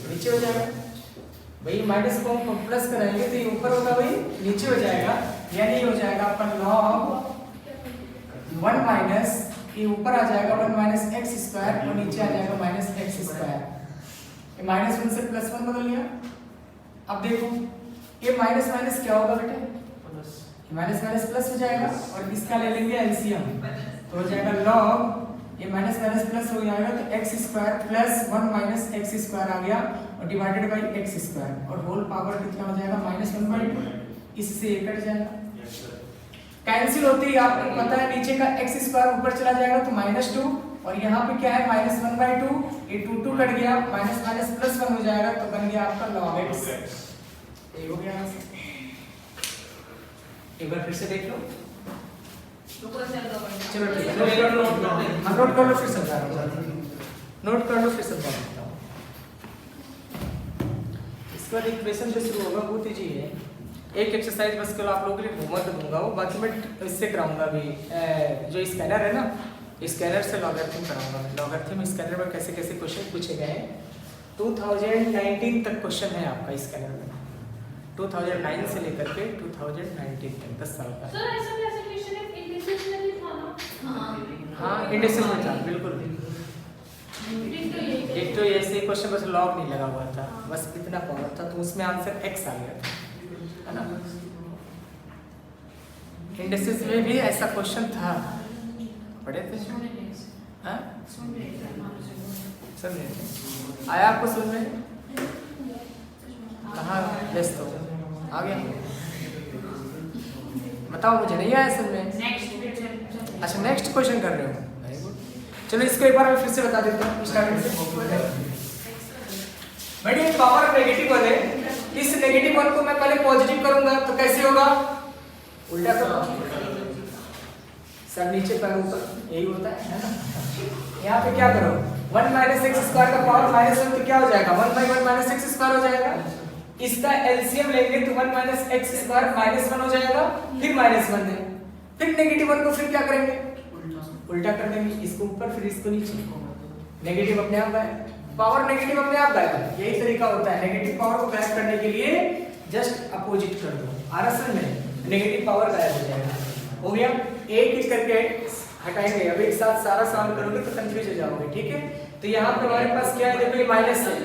नीचे हो जाएगा। भाई माइनस को हम प्लस कराएंगे तो ये ऊपर होगा, भाई नीचे हो जाएगा, यानी हो जाएगा अपन log 1 माइनस ये ऊपर आ जाएगा 1 माइनस एक्स स्क्वायर और नीचे आ जाएगा माइनस एक्स स्क्वायर। ये -1 से +1 बदल गया। अब देखो ये माइनस माइनस क्या होगा बेटे? माइनस माइनस प्लस हो जाएगा और इसका ले लेंगे एलसीएम तो हो जाएगा log ये माइनस माइनस प्लस हो जाएगा तो x square plus 1 minus x square आ गया और डिवाइडेड बाई एक्स स्क्वायर और होल पावर कितना हो जाएगा -1/2। इससे ये कट जाएगा, कैंसिल होती है, आपको पता है नीचे का एक्स स्क्वायर ऊपर चला जाएगा तो -2 और यहाँ पे क्या है -1/2, ये 2 कट गया, माइनस माइनस +1 हो जाएगा तो बन गया आपका log x। ये हो गया। एक बार फिर से देख लो, चलो ठीक है, नोट कर लो फिर समझा रहा हूँ, नोट कर लो फिर समझा देता हूँ। इसके बाद इक्वेशन जो शुरू होगा बहुत ईजी है, एक एक्सरसाइज बस कल आप लोगों के लिए होमवर्क दूंगा, वो बाकी मैं इससे कराऊंगा भी, जो स्कैनर है ना, स्कैनर से लॉगरिथम कराऊंगा मैं। लॉगरिथम स्कैनर में कैसे कैसे क्वेश्चन पूछे गए हैं, 2019 तक क्वेश्चन है आपका स्कैनर में, 2009 से लेकर के 2019 तक 10 साल का। सर ऐसा कैसे क्वेश्चन है इंडिसेस में भी था ना? हाँ इंडिसेस में था बिल्कुल, एक तो ऐसे क्वेश्चन बस लॉग नहीं लगा हुआ था, बस इतना पावर था तो उसमें आंसर x आ गया था, है ना। इंडिसेस में भी ऐसा क्वेश्चन था, पढ़े थे? हाँ सुन रहे थे, आया आपको सुन में? कहाँ व्यस्त हो? आ गया? बताओ मुझे, नहीं आया सुन में? अच्छा नेक्स्ट क्वेश्चन कर रहे हो, वेरी गुड। चलो इसको एक बार मैं फिर से बता देता हूँ स्टार्टिंग से। बढ़िया, पावर नेगेटिव वन है, इस नेगेटिव वन को मैं पहले पॉजिटिव करूंगा तो कैसे होगा? उल्टा करो, सब नीचे पर ऊपर, यही होता है ना। यहाँ पे क्या करो, 1 माइनस एक्स स्क्वायर का पावर -1 तो क्या हो जाएगा? 1/1 माइनस एक्स स्क्वायर हो जाएगा। इसका एलसीएम लेंगे तो 1 माइनस एक्स स्क्वायर -1 हो जाएगा, फिर -1 है, फिर नेगेटिव 1 को फिर क्या करेंगे? उल्टा कर देंगे, इसको ऊपर फिर इसको नीचे, नेगेटिव अपने आप गायब, पावर नेगेटिव अपने आप गायब। यही तरीका होता है, नेगेटिव पावर को गायब करने के लिए जस्ट अपोजिट कर दो, आरएसएल में नेगेटिव पावर गायब हो जाएगा। हो गया, एक एक करके हटाएंगे, अब एक साथ सारा सॉल्व करोगे तो कंफ्यूज हो जाओगे, ठीक है। तो यहाँ पे हमारे पास क्या है, देखो ये माइनस है,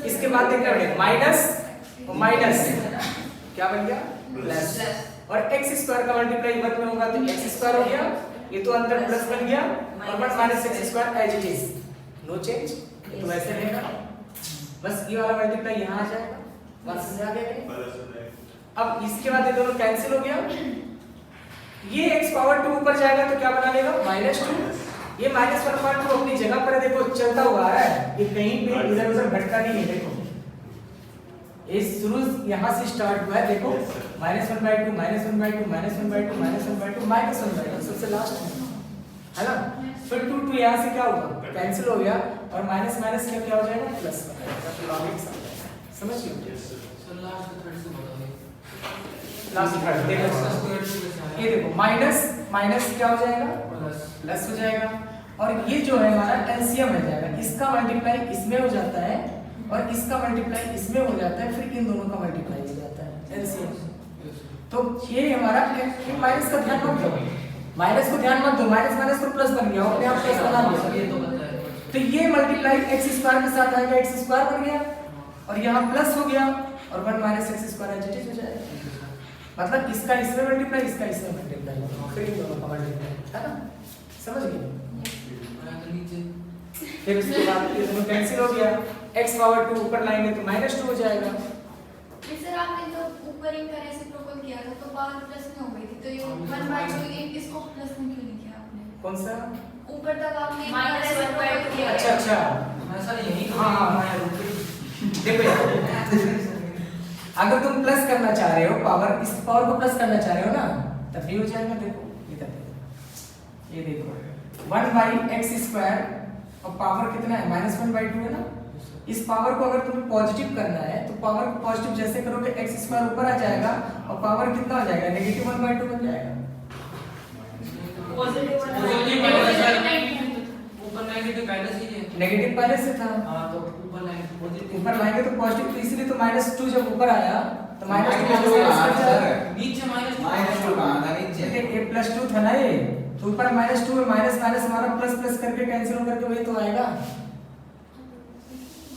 इसके बाद देखना पड़ेगा माइनस और माइनस क्या बन गया? प्लस, और एक्स स्क्वायर का मल्टीप्लाई 1 में होगा तो एक्स स्क्वायर हो गया, ये तो अंदर प्लस बन गया और 1 minus x square as it is, no change, तो वैसे रहेगा, बस ये वाला मल्टीप्लाई यहाँ आ जाएगा, बस समझ आ गया। अब इसके बाद ये दोनों कैंसिल हो गया, ये x पावर 2 ऊपर जाएगा तो क्या बना लेगा? -2, ये -1/2 अपनी जगह पर देखो चलता हुआ है, ये कहीं पे इधर उधर भटका नहीं है, देखो ये शुरू यहाँ से स्टार्ट हुआ है, देखो -1/2 -1/2 -1/2 -1/2 -1/2 सबसे लास्ट में, है ना। फिर 2 यहाँ से क्या होगा? कैंसिल हो गया और माइनस माइनस क्या हो जाएगा? प्लस हो जाएगा, तो लॉग x आ जाएगा, समझ गए? लास्ट थर्ड देखो, ये देखो माइनस माइनस क्या हो जाएगा? प्लस हो जाएगा, और ये जो है हमारा एलसीएम हो जाएगा, इसका मल्टीप्लाई इसमें हो जाता है और इसका मल्टीप्लाई इसमें हो जाता है, फिर इन दोनों का मल्टीप्लाई हो जाता है एलसीएम। तो ये हमारा माइनस का ध्यान मत दो, माइनस को ध्यान मत दो, माइनस माइनस तो प्लस बन गया, अपने आप प्लस बना दिया, तो ये मल्टीप्लाई एक्स स्क्वायर के साथ आएगा, एक्स स्क्वायर बन गया और यहाँ प्लस हो गया और 1 minus x square as it is हो जाएगा, मतलब इसका इसमें मल्टीप्लाई, इसका इसमें मल्टीप्लाई, फिर इन दोनों का मल्टीप्लाई, है ना, समझ गए? फिर उसके बाद ये दोनों कैंसिल हो गया, x पावर 2 ऊपर लाएंगे तो -2 हो जाएगा। सर आपने तो ऊपर एक का रेसिप्रोकल किया था तो पावर प्लस में हो गई थी, तो ये 1/2 इसको प्लस में क्यों नहीं किया आपने? कौन सा? ऊपर तक आपने -1/2 किया। अच्छा ऐसा यही हाँ देखो यार, अगर तुम प्लस करना चाह रहे हो पावर, इस पावर को प्लस करना चाह रहे हो ना, तब भी हो जाएगा। देखो इधर देखो, ये देखो 1/x² और पावर कितना है? -1/2 है ना। इस पावर को अगर तुम्हें पॉजिटिव करना है तो पावर को पॉजिटिव जैसे करोगे x² ऊपर आ जाएगा और पावर कितना हो जाएगा? -1/2 बन जाएगा। पॉजिटिव ऊपर नेगेटिव पहले से ही है। नेगेटिव पहले से था। हाँ तो ऊपर लाएंगे पॉजिटिव। ऊपर लाएंगे तो पॉजिटिव, तो इसलिए तो -2 जब ऊपर आया तो -2 -2 नीचे -2 कहाँ था नीचे? ये +2 था ना ये, तो ऊपर -2 में माइनस माइनस हमारा प्लस प्लस करके कैंसिल हो करके वही तो आएगा।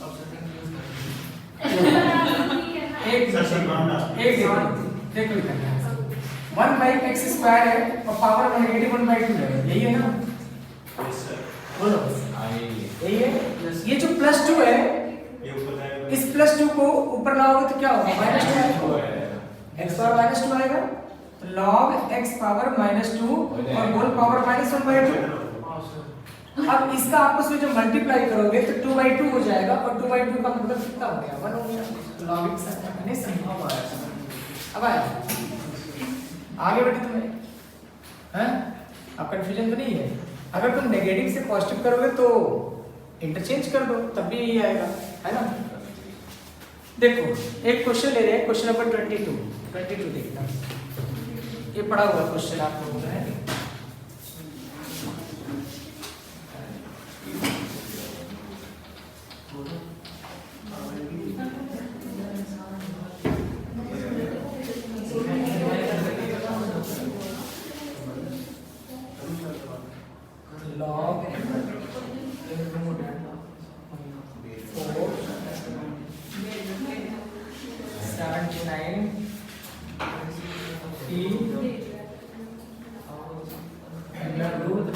अब सेटिंग यूज करते एक देख लो करना है 1/x² है और पावर -1/2 है, यही है ना? Yes sir. बोलो यही है। ये जो +2 है ये ऊपर जाएगा। इस +2 को ऊपर लाओगे तो क्या होगा? -2 आएगा, x पावर -2 आएगा, तो log x पावर -2 और होल पावर -1/2। अब इसका आपस में जो मल्टीप्लाई करोगे तो 2/2 हो जाएगा और 2/2 का मतलब कितना हो गया? 1 हो गया। तो log x नहीं संभव आया। अब आया आगे बढ़े तुम्हें, हैं? अब कंफ्यूजन तो नहीं है? अगर तुम नेगेटिव से पॉजिटिव करोगे तो इंटरचेंज कर दो तब भी यही आएगा, है ना? देखो एक क्वेश्चन ले रहे हैं, क्वेश्चन नंबर 22 देखना। ये पढ़ा हुआ क्वेश्चन आप लोगों का है। log 479 t under root।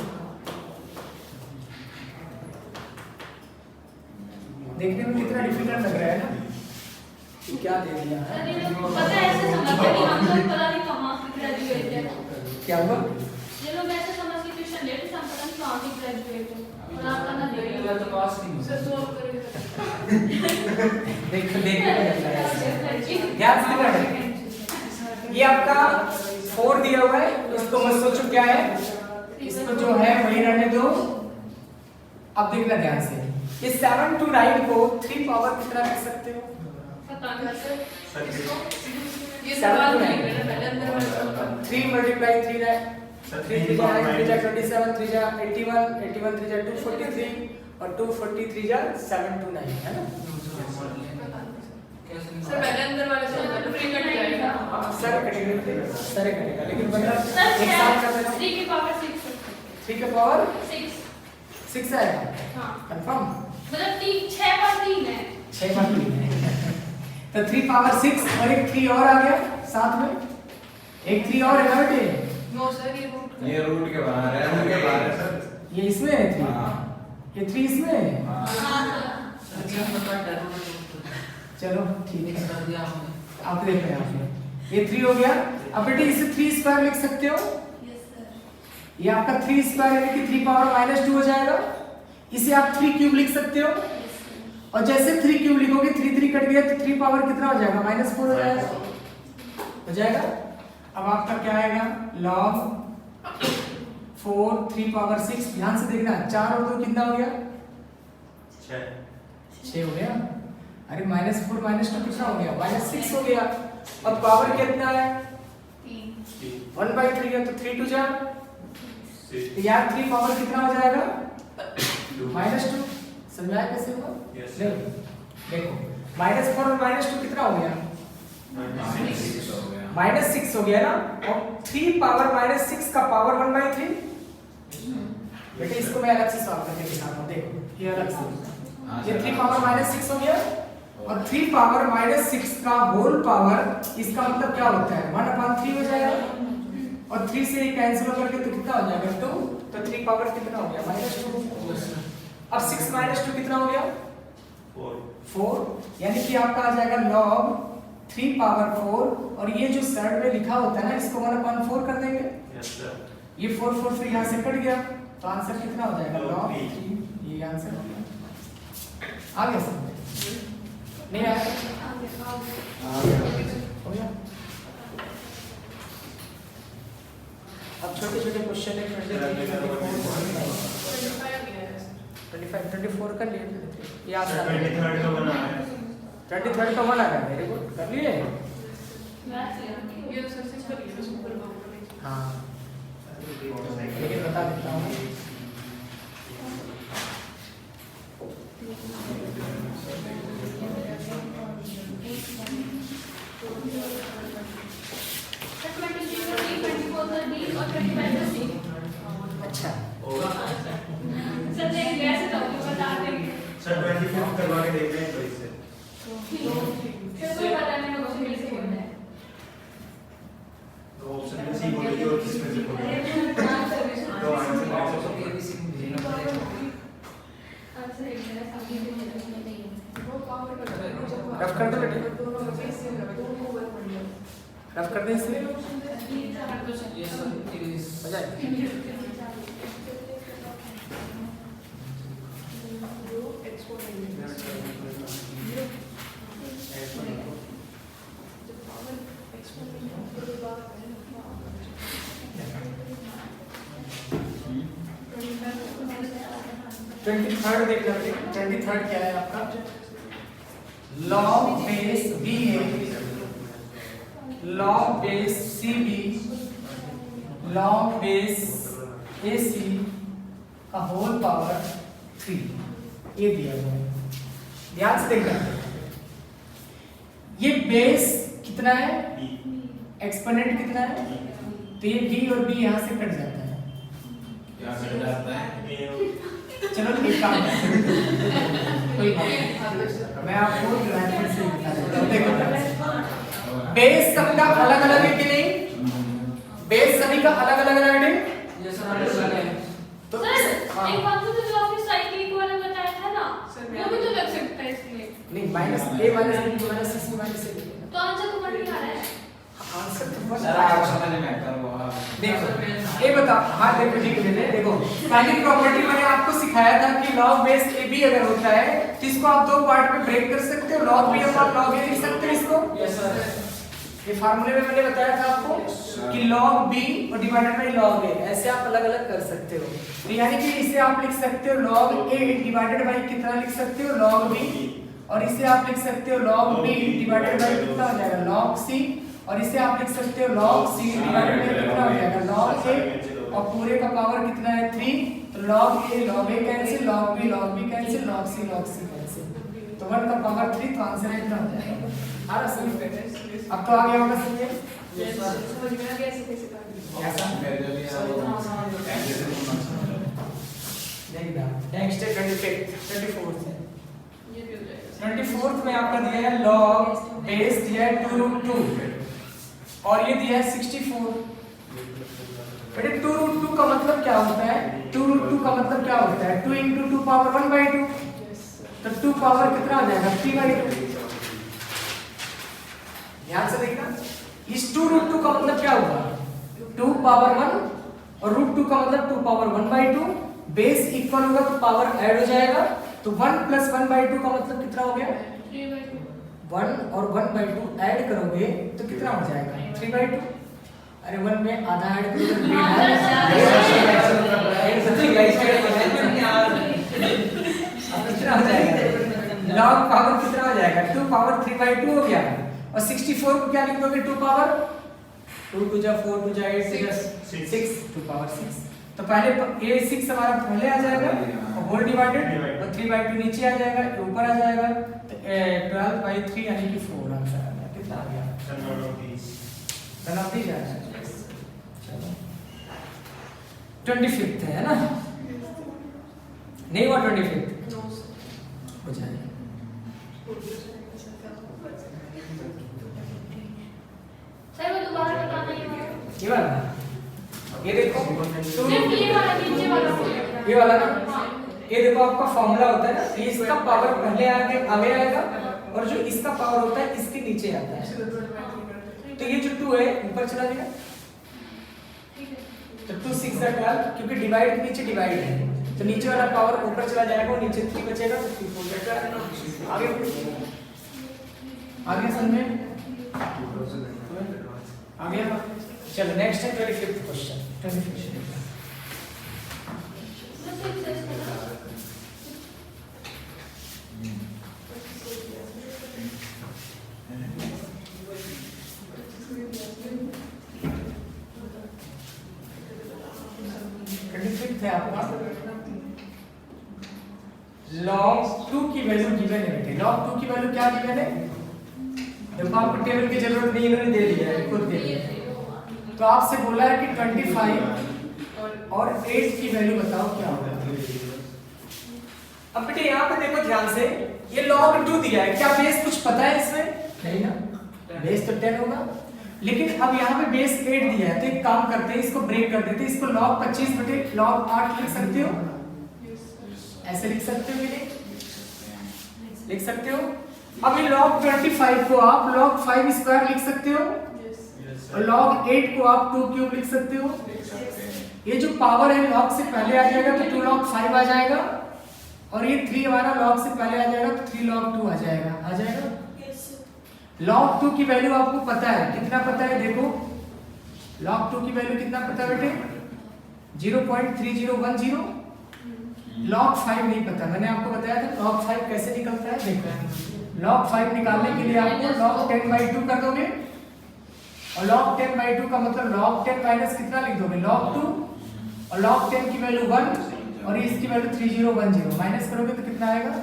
देखने में कितना डिफिकल्ट लग रहा है ना कि क्या दे दिया है। पता है ऐसे समझते कि हम लोग पता नहीं कहाँ से ग्रेजुएट है। क्या हुआ? ये लोग ऐसे समझ के ट्यूशन लेते हैं, हम पता नहीं कहाँ से ग्रेजुएट है और आपका ना दे ये तो पास नहीं सर सॉल्व करेंगे। देखने में ध्यान से देखना है। ये आपका 4 दिया हुआ है, इसको मत सोचो क्या है, इसको जो है वही रहने दो। अब देखना ध्यान से, ये 7 to 9 को 3 पावर कितना लिख सकते हो? पता नहीं सर। ये सवाल नहीं मैंने पहले अंदर वाला 3 × 3 है 3 3 जा 27 3 जा 81 81 3 जा 243 और 243 जा 7 to 9 है ना? सर पहले अंदर वाला सवाल तो फ्री कट जाएगा। सर कटेगा लेकिन मतलब सर एक साथ कर देना। 3 की पावर 6 3 के पावर 6 6 आएगा हाँ कंफर्म? मतलब 6 पर 3 है। 6 पर 3 है तो 3 पावर 6 और एक 3 और आ गया साथ में, एक 3 और है ना बेटे? नो सर ये रूट के बाहर है, रूट के बाहर है सर। ये इसमें है 3, ये 3 इसमें है। हाँ अच्छा पता है चलो ठीक है, कर दिया हमने। आप देख रहे हैं आपने ये 3 हो गया। अब बेटे इसे 3 स्क्वायर लिख सकते हो, यस सर। ये आपका 3 स्क्वायर यानी कि 3 पावर -2 हो जाएगा। इसे आप 3 क्यूब लिख सकते हो और जैसे 3 क्यूब लिखोगे 3 3 कट गया तो 3 पावर कितना हो जाएगा? -4 हो जाएगा, हो जाएगा। अब आपका क्या आएगा? log 4 3 पावर 6, ध्यान से देखना, 4 और 2 कितना हो गया? 6 हो गया। अरे -4 -2 कितना हो गया? -6 हो गया। और पावर कितना है? 1/3 है तो 3 2 जा, तो यार 3 पावर कितना हो जाएगा? -2। समझ आया कैसे होगा? Yes, नहीं, देखो -4 और -2 कितना हो गया? -6 हो गया ना। और 3 पावर -6 का पावर 1/3। बेटे इसको मैं अलग से सॉल्व करके दिखाता हूँ, देखो ये अलग से, ये 3 पावर -6 हो गया और 3 पावर -6 का होल पावर, इसका मतलब क्या होता है? 1/3 हो जाएगा और 3 से ये कैंसिल होकर के तो कितना हो जाएगा? 2। तो 3 पावर कितना हो गया? -2। अब 6 -2 कितना हो गया? 4। यानी कि आपका आ जाएगा log 3 पावर 4 और ये जो साइड में लिखा होता है ना इसको 1/4 कर देंगे। ये 4 4 फिर यहाँ से कट गया तो आंसर कितना हो जाएगा? log 3। ये आंसर हो गया। आ गया समझ? नहीं आया? हो गया। अब छोटे छोटे क्वेश्चन है 24 कर लिए, ये आसान है। 23rd का बना है। 23rd का 1 आ गया, वेरी गुड, कर लिए। ये सर से करिए ऊपर का हाँ लेकिन बता देता हूँ। अच्छा सर देख ऐसे तो बता देंगे सर 24 करवा के देख रहे हैं तो इससे फिर कोई बताने में कुछ मिल से बोलना है तो ऑप्शन में सी बोलेगी और किसमें से बोलेगी तो आंसर रफ कर दो बेटे, रफ कर दे इसलिए Yes, sir. It is. हो जाए। ट्वेंटी थर्ड देख लेते हैं। 23rd क्या है आपका? Log base b a, log base c b, log base a c का होल पावर 3, ये दिया हुआ है। ध्यान से देखना, ये बेस कितना है, एक्सपोनेंट कितना है, तो ये बी और बी यहाँ से कट जाता है। क्या कर जाता है? चलो एक काम कोई मैं आपको ग्राफिक से बता देता हूं। देखो बेस सबका अलग अलग है कि नहीं, बेस सभी का अलग अलग है। Yes, sir. Understand है। तो सर एक बात तो जो आपने साइक्लिक वाला बताया था ना वो भी तो लग सकता है इसमें नहीं minus a minus b minus c minus a तो आंसर तो बढ़ रहा है आंसर तो सर आप समझ में आता है वो देखो ये बता। हाँ देखो ठीक है, देखो पहली प्रॉपर्टी मैंने आपको सिखाया था कि log बेस ab अगर होता है तो इसको आप दो पार्ट में ब्रेक कर सकते हो, log b और log a लिख सकते हो इसको। Yes, sir. ये फार्मूले में मैंने बताया था आपको कि log b और डिवाइडेड बाय log a, ऐसे आप अलग अलग कर सकते हो। तो यानी कि इसे आप लिख सकते हो log a डिवाइडेड बाय कितना लिख सकते हो log b, और इसे आप लिख सकते हो log b डिवाइडेड बाय कितना हो जाएगा log c, और इसे आप लिख सकते हो log c डिवाइडेड बाय कितना हो जाएगा log a, और पूरे का पावर कितना है 3, तो log a cancel, log b cancel, log c cancel, तो 1 का पावर 3, तो आंसर है इतना हो जाएगा। आ रहा समझ? अब तो आ गया होगा समझे? Yes, sir. समझ में आ गया ऐसे कैसे करना है ऐसा देखना। नेक्स्ट है 24th है। ये भी हो जाएगा 24th में आपका दिया है log बेस दिया है 2√2 और ये दिया है 64। बेटे 2√2 का मतलब क्या होता है? 2√2 का मतलब क्या होता है? 2 × 2 पावर 1/2, तो 2 पावर कितना हो जाएगा 3/2। ध्यान से देखना, इस 2√2 का मतलब क्या होगा 2 पावर 1 और √2 का मतलब 2 पावर 1/2, बेस इक्वल होगा तो पावर ऐड हो जाएगा, तो 1 + 1/2 का मतलब कितना हो गया 1 और 1/2 ऐड करोगे तो कितना हो जाएगा 3/2। अरे 1 में आधा ऐड करोगे कितना हो जाएगा log पावर कितना हो जाएगा 2 पावर 3/2 हो गया, और 64 को क्या लिख दोगे 2 पावर 2 2 जा 4 2 जा 8 6 2 पावर 6, तो पहले ये 6 हमारा पहले आ जाएगा और होल डिवाइडेड और 3/2 नीचे आ जाएगा, ये ऊपर आ जाएगा, तो 12/3 यानी कि 4 आंसर आ गया। कितना आ गया धन ऑफ दीजिए आंसर। चलो 25th है ना, नहीं हुआ 25th हो जाएगा। सर वो दोबारा बताना ये वाला, ये देखो सिर्फ ये वाला नीचे वाला बोलेगा ये वाला ना, ये देखो आपका फॉर्मूला होता है ना, ये इसका पावर पहले आगे आएगा और जो इसका पावर होता है इसके नीचे आता है, तो ये जो 2 है ऊपर चला जाएगा, तो 2 6 12, क्योंकि डिवाइड के नीचे डिवाइड है तो नीचे वाला पावर ऊपर चला जाएगा और नीचे 3 बचेगा, तो 3 हो जाएगा। आगे समझे? आ गया? चलो नेक्स्ट है 25th क्वेश्चन। 25th सिक्स है आपका log 2 की वैल्यू गिवन है बेटे। log 2 की वैल्यू क्या गिवन है? देखो आपको टेबल की जरूरत नहीं, इन्होंने दे दिया है, खुद दे दिया है। तो आपसे बोला है कि 25 और 8 की वैल्यू बताओ क्या होगा। अब बेटे यहाँ पे देखो ध्यान से, ये log 2 दिया है, क्या बेस कुछ पता है इसमें? नहीं ना, बेस तो 10 होगा। लेकिन अब यहाँ पे बेस 8 दिया है, तो एक काम करते हैं, इसको ब्रेक कर देते हैं, इसको log 25 बटे log 8 लिख सकते हो? ऐसे लिख सकते हो कि नहीं? लिख सकते हो। अब ये log 25 को आप log 5 स्क्वायर लिख सकते हो और log 8 को आप 2 क्यूब लिख सकते हो। ये जो पावर है log से पहले आ जाएगा तो 2 log 5 आ जाएगा, और ये 3 हमारा log से पहले आ जाएगा तो 3 log 2 आ जाएगा। आ जाएगा। log 2 की वैल्यू आपको पता है, कितना पता है? देखो log 2 की वैल्यू कितना पता है बेटे? 0.3010। log 5 नहीं पता, मैंने आपको बताया था log 5 कैसे निकलता है। देखो log 5 निकालने के लिए आपको log 10/2 कर दोगे, और log 10/2 का मतलब log 10 माइनस कितना लिख दोगे? log 2, और log 10 की वैल्यू 1 और इसकी वैल्यू 3010, माइनस करोगे तो कितना आएगा?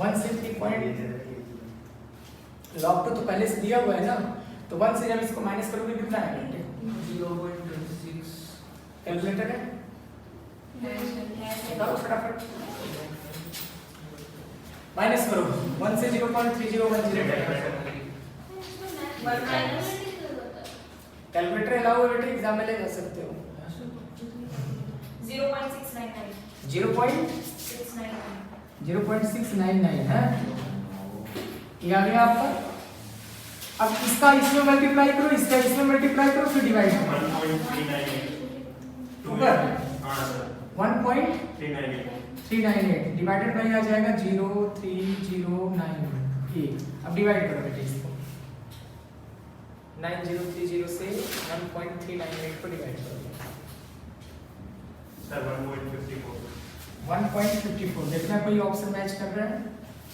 1 से 3 पॉइंट। log 2 तो पहले से दिया हुआ है ना, तो 1 से जब इसको माइनस करोगे कितना आएगा? 0.26 कैलकुलेटर है, बताओ फटाफट। माइनस करो 1 से 0.3010। कैलकुलेटर अलाउ है बेटे, एग्जाम में ले जा सकते हो। 0.699 है, ये आ गया आपका। अब इसका इसमें मल्टीप्लाई करो, इसका इसमें मल्टीप्लाई करो, फिर डिवाइड करो। 1.398 डिवाइडेड बाई आ जाएगा 03098। अब डिवाइड करो बेटे इसको, 9030 से 1.398 को डिवाइड करो। 1.54। देखना कोई ऑप्शन मैच कर रहा है?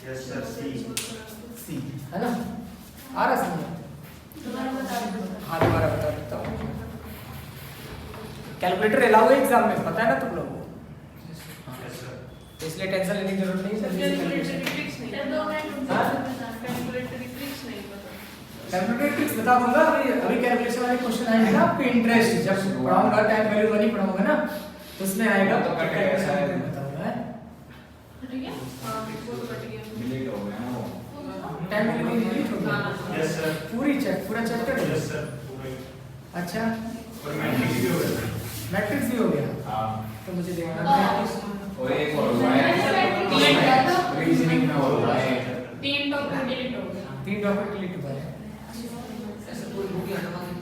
यस सर, सी है ना। आ रहा समझ? हाँ दोबारा बता देता हूँ। कैलकुलेटर अलाउ है एग्जाम में, पता है ना तुम लोगों को, तो इसलिए टेंशन लेने की जरूरत नहीं है। कैलकुलेटर ट्रिक्स बता दूंगा। अभी कैलकुलेशन वाले क्वेश्चन आएंगे ना आपके इंटरेस्ट, जब पढ़ाऊंगा टाइम वैल्यू वाली पढ़ाऊंगा ना, तो उसमें आएगा तो कैलकुलेशन बताऊंगा। डिलीट हो गया ना वो। टाइम वैल्यू डिलीट हो गया? यस सर, पूरा चैप्टर? Yes sir. अच्छा, और मैट्रिक्स भी हो गया। मैट्रिक्स भी हो गया, हाँ, तो मुझे देखना और एक और हुआ है रीजनिंग में और हुआ है 3 टॉपिक डिलीट हो गया। 3 टॉपिक डिलीट हुआ है। ऐसे पूरी बुक ही हटवा दी।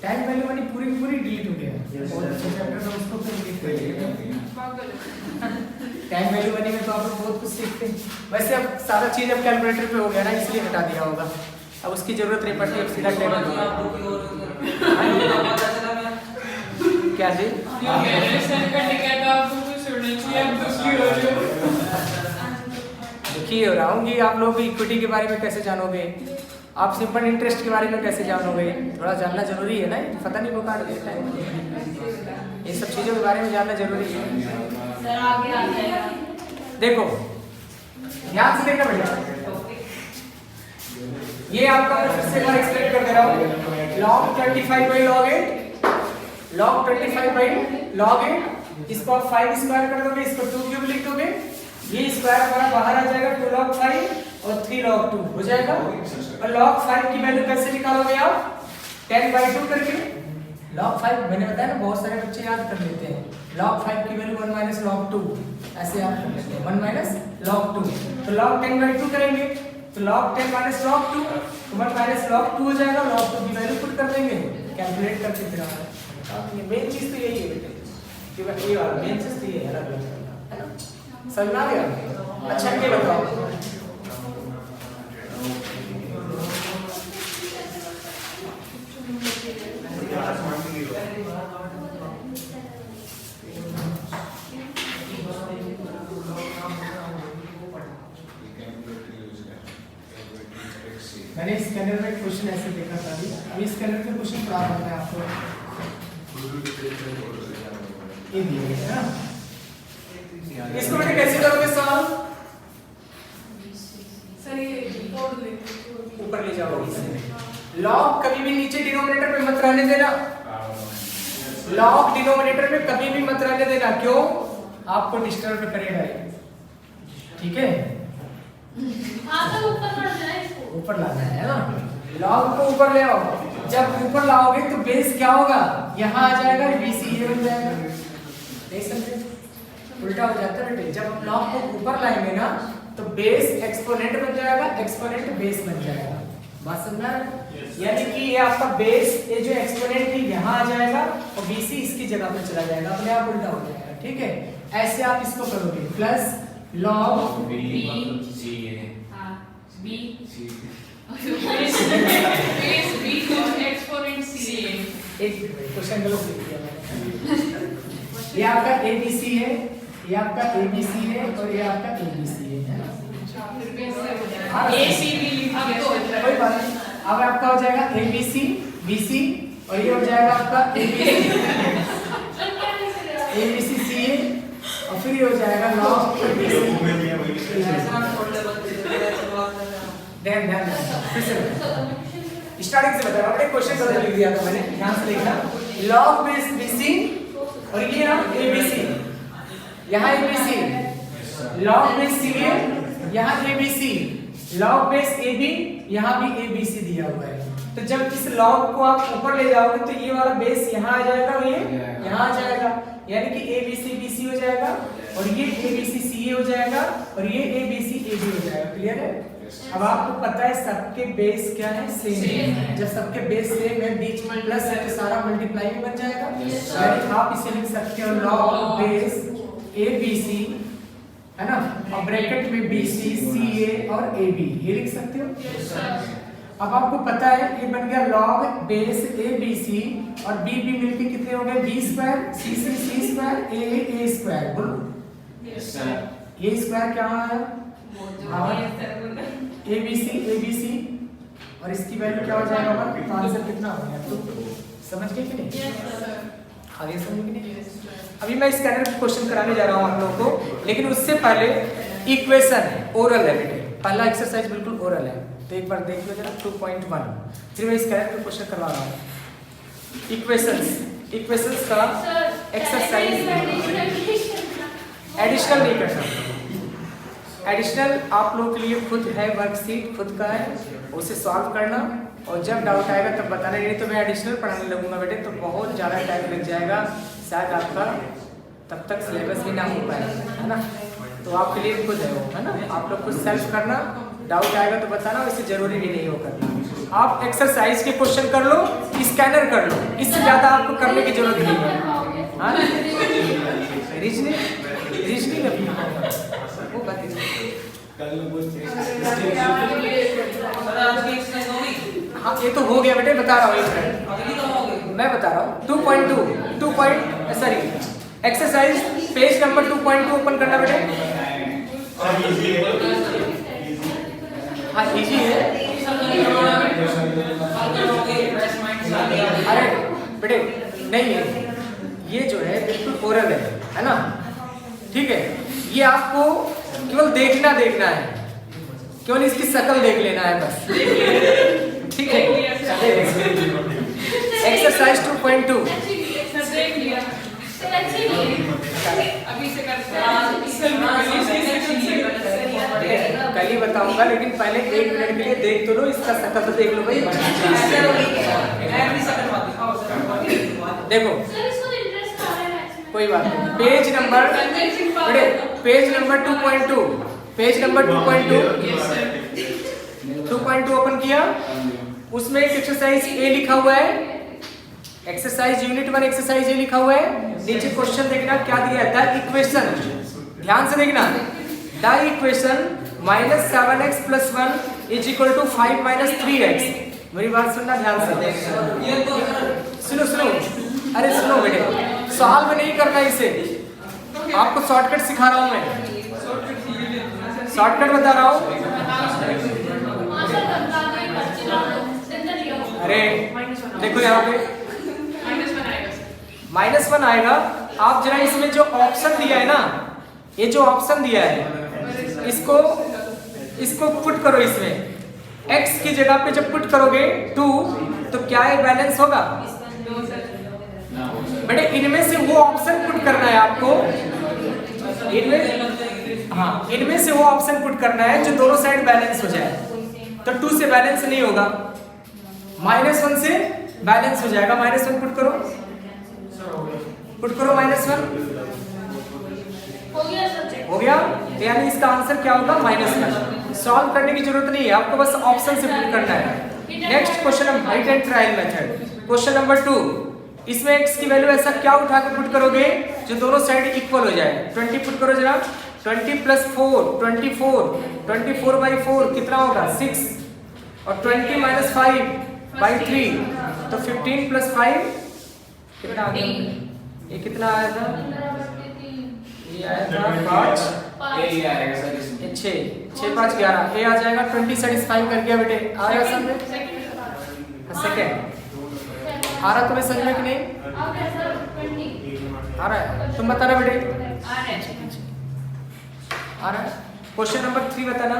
टाइम वैल्यू वाली पूरी की पूरी डिलीट हो गया। Yes, और sir. जो चैप्टर था उसको फिर डिलीट कर दिया। पागल है। टाइम वैल्यू वाली में तो आप लोग बहुत कुछ सीखते हैं। वैसे अब सारा चीज अब कैलकुलेटर पे हो गया ना, इसलिए हटा दिया होगा, अब उसकी जरूरत नहीं पड़ती, अब सीधा टेबल आप होगा। बुक की ओर पता चला मैं क्या जी? कैलकुलेशन करने का तो आपको कुछ सुनना चाहिए, आप दुखी हो जाओ। दुखी हो रहा हूँ कि आप लोग इक्विटी के बारे में कैसे जानोगे, आप सिंपल इंटरेस्ट के बारे में कैसे जानोगे, थोड़ा जानना जरूरी है ना, पता नहीं वो काट देता है, इन सब चीज़ों के बारे में जानना जरूरी है। सर आगे आ जाएगा। देखो ध्यान से देखना बेटा, ये आपका मैं फिर से एक बार एक्सप्लेन कर दे रहा हूँ। log 25/log 8, log 25/log 8, इसको आप 5 स्क्वायर कर दोगे, इसको 2 क्यूब लिख दोगे, ये स्क्वायर हमारा बाहर आ जाएगा 2 log 5 और 3 log 2 हो जाएगा। और log 5 की वैल्यू कैसे निकालोगे आप? 10/2 करके। log 5 मैंने बताया ना, बहुत सारे बच्चे याद कर लेते हैं। log 5 की वैल्यू 1 - log 2 ऐसे याद कर लेते हैं, 1 - log 2। तो log 10/2 करेंगे तो log 10 - log 2 तो 1 - log 2 हो जाएगा। log 2 की वैल्यू पुट कर देंगे, कैलकुलेट करके फिर हमारा मेन चीज तो यही है बेटे, कि ये वाला मेन चीज तो ये है, अलग अलग है ना, समझ में आ गया? अच्छा ये बताओ, मैंने इस स्कैनर में क्वेश्चन ऐसे देखा था अभी स्कैनर के क्वेश्चन पढ़ा रहा था आपको। ये दिया गया है ना। इसको बेटे कैसे करोगे सॉल्व? सर ये तोड़ दे ऊपर ले जाओगे इसे। लॉग कभी भी नीचे डिनोमिनेटर में मत रहने देना। लॉग डिनोमिनेटर में कभी भी मत रहने देना। क्यों? आपको डिस्टर्ब करेगा ये। ठीक है, हाँ तो ऊपर कर देना इसको। ऊपर लाना है ना। लॉग को ऊपर ले आओ। जब ऊपर लाओगे तो बेस क्या होगा? यहाँ आ जाएगा, बीसी ये बन जाएगा। देख सकते हैं? उल्टा हो जाता है बेटे। जब लॉग को ऊपर लाएंगे ना तो बेस एक्सपोनेंट बन जाएगा, एक्सपोनेंट बेस बन जाएगा। बात समझा? यानी कि ये आपका बेस, ये जो एक्सपोनेंट है यहाँ आ जाएगा और बीसी इसकी जगह पर चला जाएगा, अपने आप उल्टा हो जाएगा। ठीक है, ऐसे आप इसको करोगे। प्लस लॉग बी सी ए हाँ बी सी बेस बी और एक्सपोनेंट सी एक क्वेश्चन गलत लिख दिया मैंने। ये आपका एबीसी है, ये आपका एबीसी है और ये आपका एबीसी है ना। फिर बेस से हो जाएगा ए सी बी लिखा गया कोई बात नहीं। अब आपका हो जाएगा एबीसी बीसी और ये हो जाएगा आपका एबीसी एबीसी सी और फिर ये हो जाएगा लॉग ध्यान ध्यान फिर से स्टार्टिंग से बताओ। अपने क्वेश्चन गलत लिख दिया था मैंने, ध्यान से देखना। लॉग बेस बीसी और ये ना एबीसी, यहाँ एबीसी, लॉग बेस सीए, यहाँ एबीसी, लॉग बेस एबी, यहाँ भी एबीसी दिया हुआ है। तो जब इस लॉग को आप ऊपर ले जाओगे तो ये वाला बेस यहाँ आ जाएगा और ये यहाँ आ जाएगा, यानी कि एबीसी बीसी हो जाएगा और ये एबीसी सीए हो जाएगा और ये एबीसी एबी हो जाएगा। क्लियर है? अब आपको पता है सबके बेस क्या है? सेम है। जब सबके बेस सेम है, बीच में प्लस है तो सारा मल्टीप्लाई में बन जाएगा। यानी आप इसे लिख सकते हो लॉग बेस एबीसी, है ना, और ब्रैकेट में बीसी सीए और एबी, ये लिख सकते हो। अब आपको पता है ये बन गया लॉग बेस एबीसी और बी बी मिलके कितने हो गए? बी स्क्वायर, सी सी सी स्क्वायर, ए स्क्वायर। बोलो यस सर। ये स्क्वायर क्या है? एबीसी एबीसी और इसकी वैल्यू क्या हो जाएगा? तो आंसर कितना हो गया? तो समझ गए कि नहीं? आगे समझ गए कि नहीं? अभी मैं स्कैनर का क्वेश्चन कराने जा रहा हूं आप लोगों को, लेकिन उससे पहले इक्वेशन है, ओरल है बेटे। पहला एक्सरसाइज बिल्कुल ओरल है, तो एक बार देख लो जरा 2.1। फिर मैं स्कैनर का क्वेश्चन करवा रहा हूं। इक्वेशंस का एक्सरसाइज एडिशनल नहीं करना। एडिशनल आप लोगों के लिए खुद है, वर्कशीट खुद का है, उसे सॉल्व करना और जब डाउट आएगा तब बताना। नहीं तो मैं एडिशनल पढ़ाने लगूंगा बेटे तो बहुत ज़्यादा टाइम लग जाएगा, शायद आपका तब तक सिलेबस भी ना हो पाएगा, है ना। तो आपके लिए खुद है वो, है ना। आप लोग खुद सेल्फ करना, डाउट आएगा तो बताना, वैसे जरूरी भी नहीं हो करना। आप एक्सरसाइज के क्वेश्चन कर लो, स्कैनर कर लो, इससे ज़्यादा आपको करने की जरूरत नहीं है। हाँ रीजनिंग अभी वो बात हाँ ये तो हो गया बेटे, बता रहा हूँ मैं बता रहा हूँ। 2.2 sorry exercise page number 2.2 open करना बेटे। हाँ इजी है। अरे बेटे नहीं है, ये जो है बिल्कुल ओरल है ना, ठीक है। ये आपको केवल देखना है, केवल इसकी शक्ल देख लेना है बस, ठीक है। एक्सरसाइज 2.2 देख लिया अभी से कल ही बताऊंगा, लेकिन पहले 1 मिनट के लिए देख तो लो, इसका शक्ल तो देख लो भाई। देखो कोई बात नहीं। Page number 2.2 page number 2.2 open किया, उसमें एक एक्सरसाइज ए लिखा हुआ है, एक्सरसाइज यूनिट 1 एक्सरसाइज ए लिखा हुआ है। नीचे क्वेश्चन देखना क्या दिया है, द इक्वेशन, ध्यान से देखना, द इक्वेशन -7x + 1 = 5 - 3x। मेरी बात सुनना ध्यान से, सुनो अरे सुनो बेटे, सॉल्व नहीं करना इसे, आपको शॉर्टकट सिखा रहा हूं मैं, शॉर्टकट बता रहा हूं। अरे देखो यहाँ पे -1 आएगा, आप जरा इसमें जो ऑप्शन दिया है ना, ये जो ऑप्शन दिया है इसको पुट करो इसमें। x की जगह पे जब पुट करोगे 2 तो क्या ये बैलेंस होगा बेटे? इनमें से वो ऑप्शन पुट करना है आपको, इनमें से वो ऑप्शन पुट करना है जो दोनों साइड बैलेंस हो जाए। तो 2 से बैलेंस नहीं होगा, -1 से बैलेंस हो जाएगा। -1 पुट करो, -1 हो गया सर? हो गया। तो यानी इसका आंसर क्या होगा? -1। सॉल्व करने की जरूरत नहीं है, आपको बस ऑप्शन से पुट करना है। Next question, right and trial method. Question number 2, इसमें x की वैल्यू ऐसा क्या उठा के पुट करोगे जो दोनों साइड इक्वल हो जाए? 20 पुट करो जरा। 20 + 4 24, 24/4 कितना होगा? 6, और 20 - 5/3 तो 15 + 5 कितना आ गया? ये कितना आया था? ये आया था 5, ये आएगा सर इसमें। ये 6, 6 5 11, ये आ जाएगा 20 सेटिस्फाई कर गया बेटे। आ रहा समझ में? सेकंड आ रहा तुम्हें समझ में कि नहीं? आ रहा है? तुम बता रहे बेटे? आ रहा है। क्वेश्चन नंबर 3 बताना।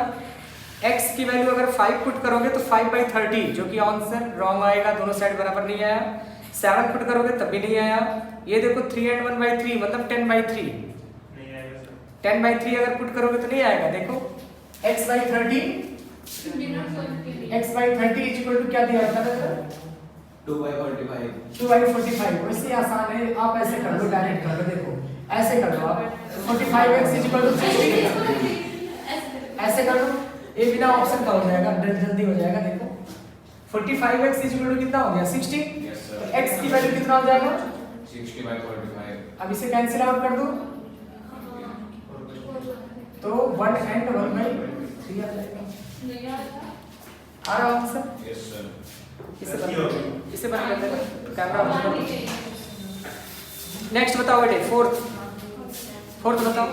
x की वैल्यू अगर 5 पुट करोगे तो 5/30 जो कि आंसर रॉन्ग आएगा, दोनों साइड बराबर नहीं आया। 7 पुट करोगे तब भी नहीं आया। ये देखो 3 and 1/3 मतलब 10/3, 10/3 अगर पुट करोगे तो नहीं आएगा। देखो x/30 = क्या दिया था? 2/45। 2/45। वैसे आसान है, आप ऐसे कर लो, डायरेक्ट कर लो। देखो ऐसे कर लो आप, 45x = 60, ऐसे कर लो, ये बिना ऑप्शन का हो जाएगा, जल्दी हो जाएगा। देखो 45x = कितना हो गया? 60। यस तो सर। x की वैल्यू कितना हो जाएगा? 60/45। अब इसे कैंसिल आउट कर दो तो 1 and 1/3 आ जाएगा। आ रहा आंसर? Yes sir. इसे बंद कर देना, कैमरा बंद कर दो। नेक्स्ट बताओ बेटे, फोर्थ बताओ।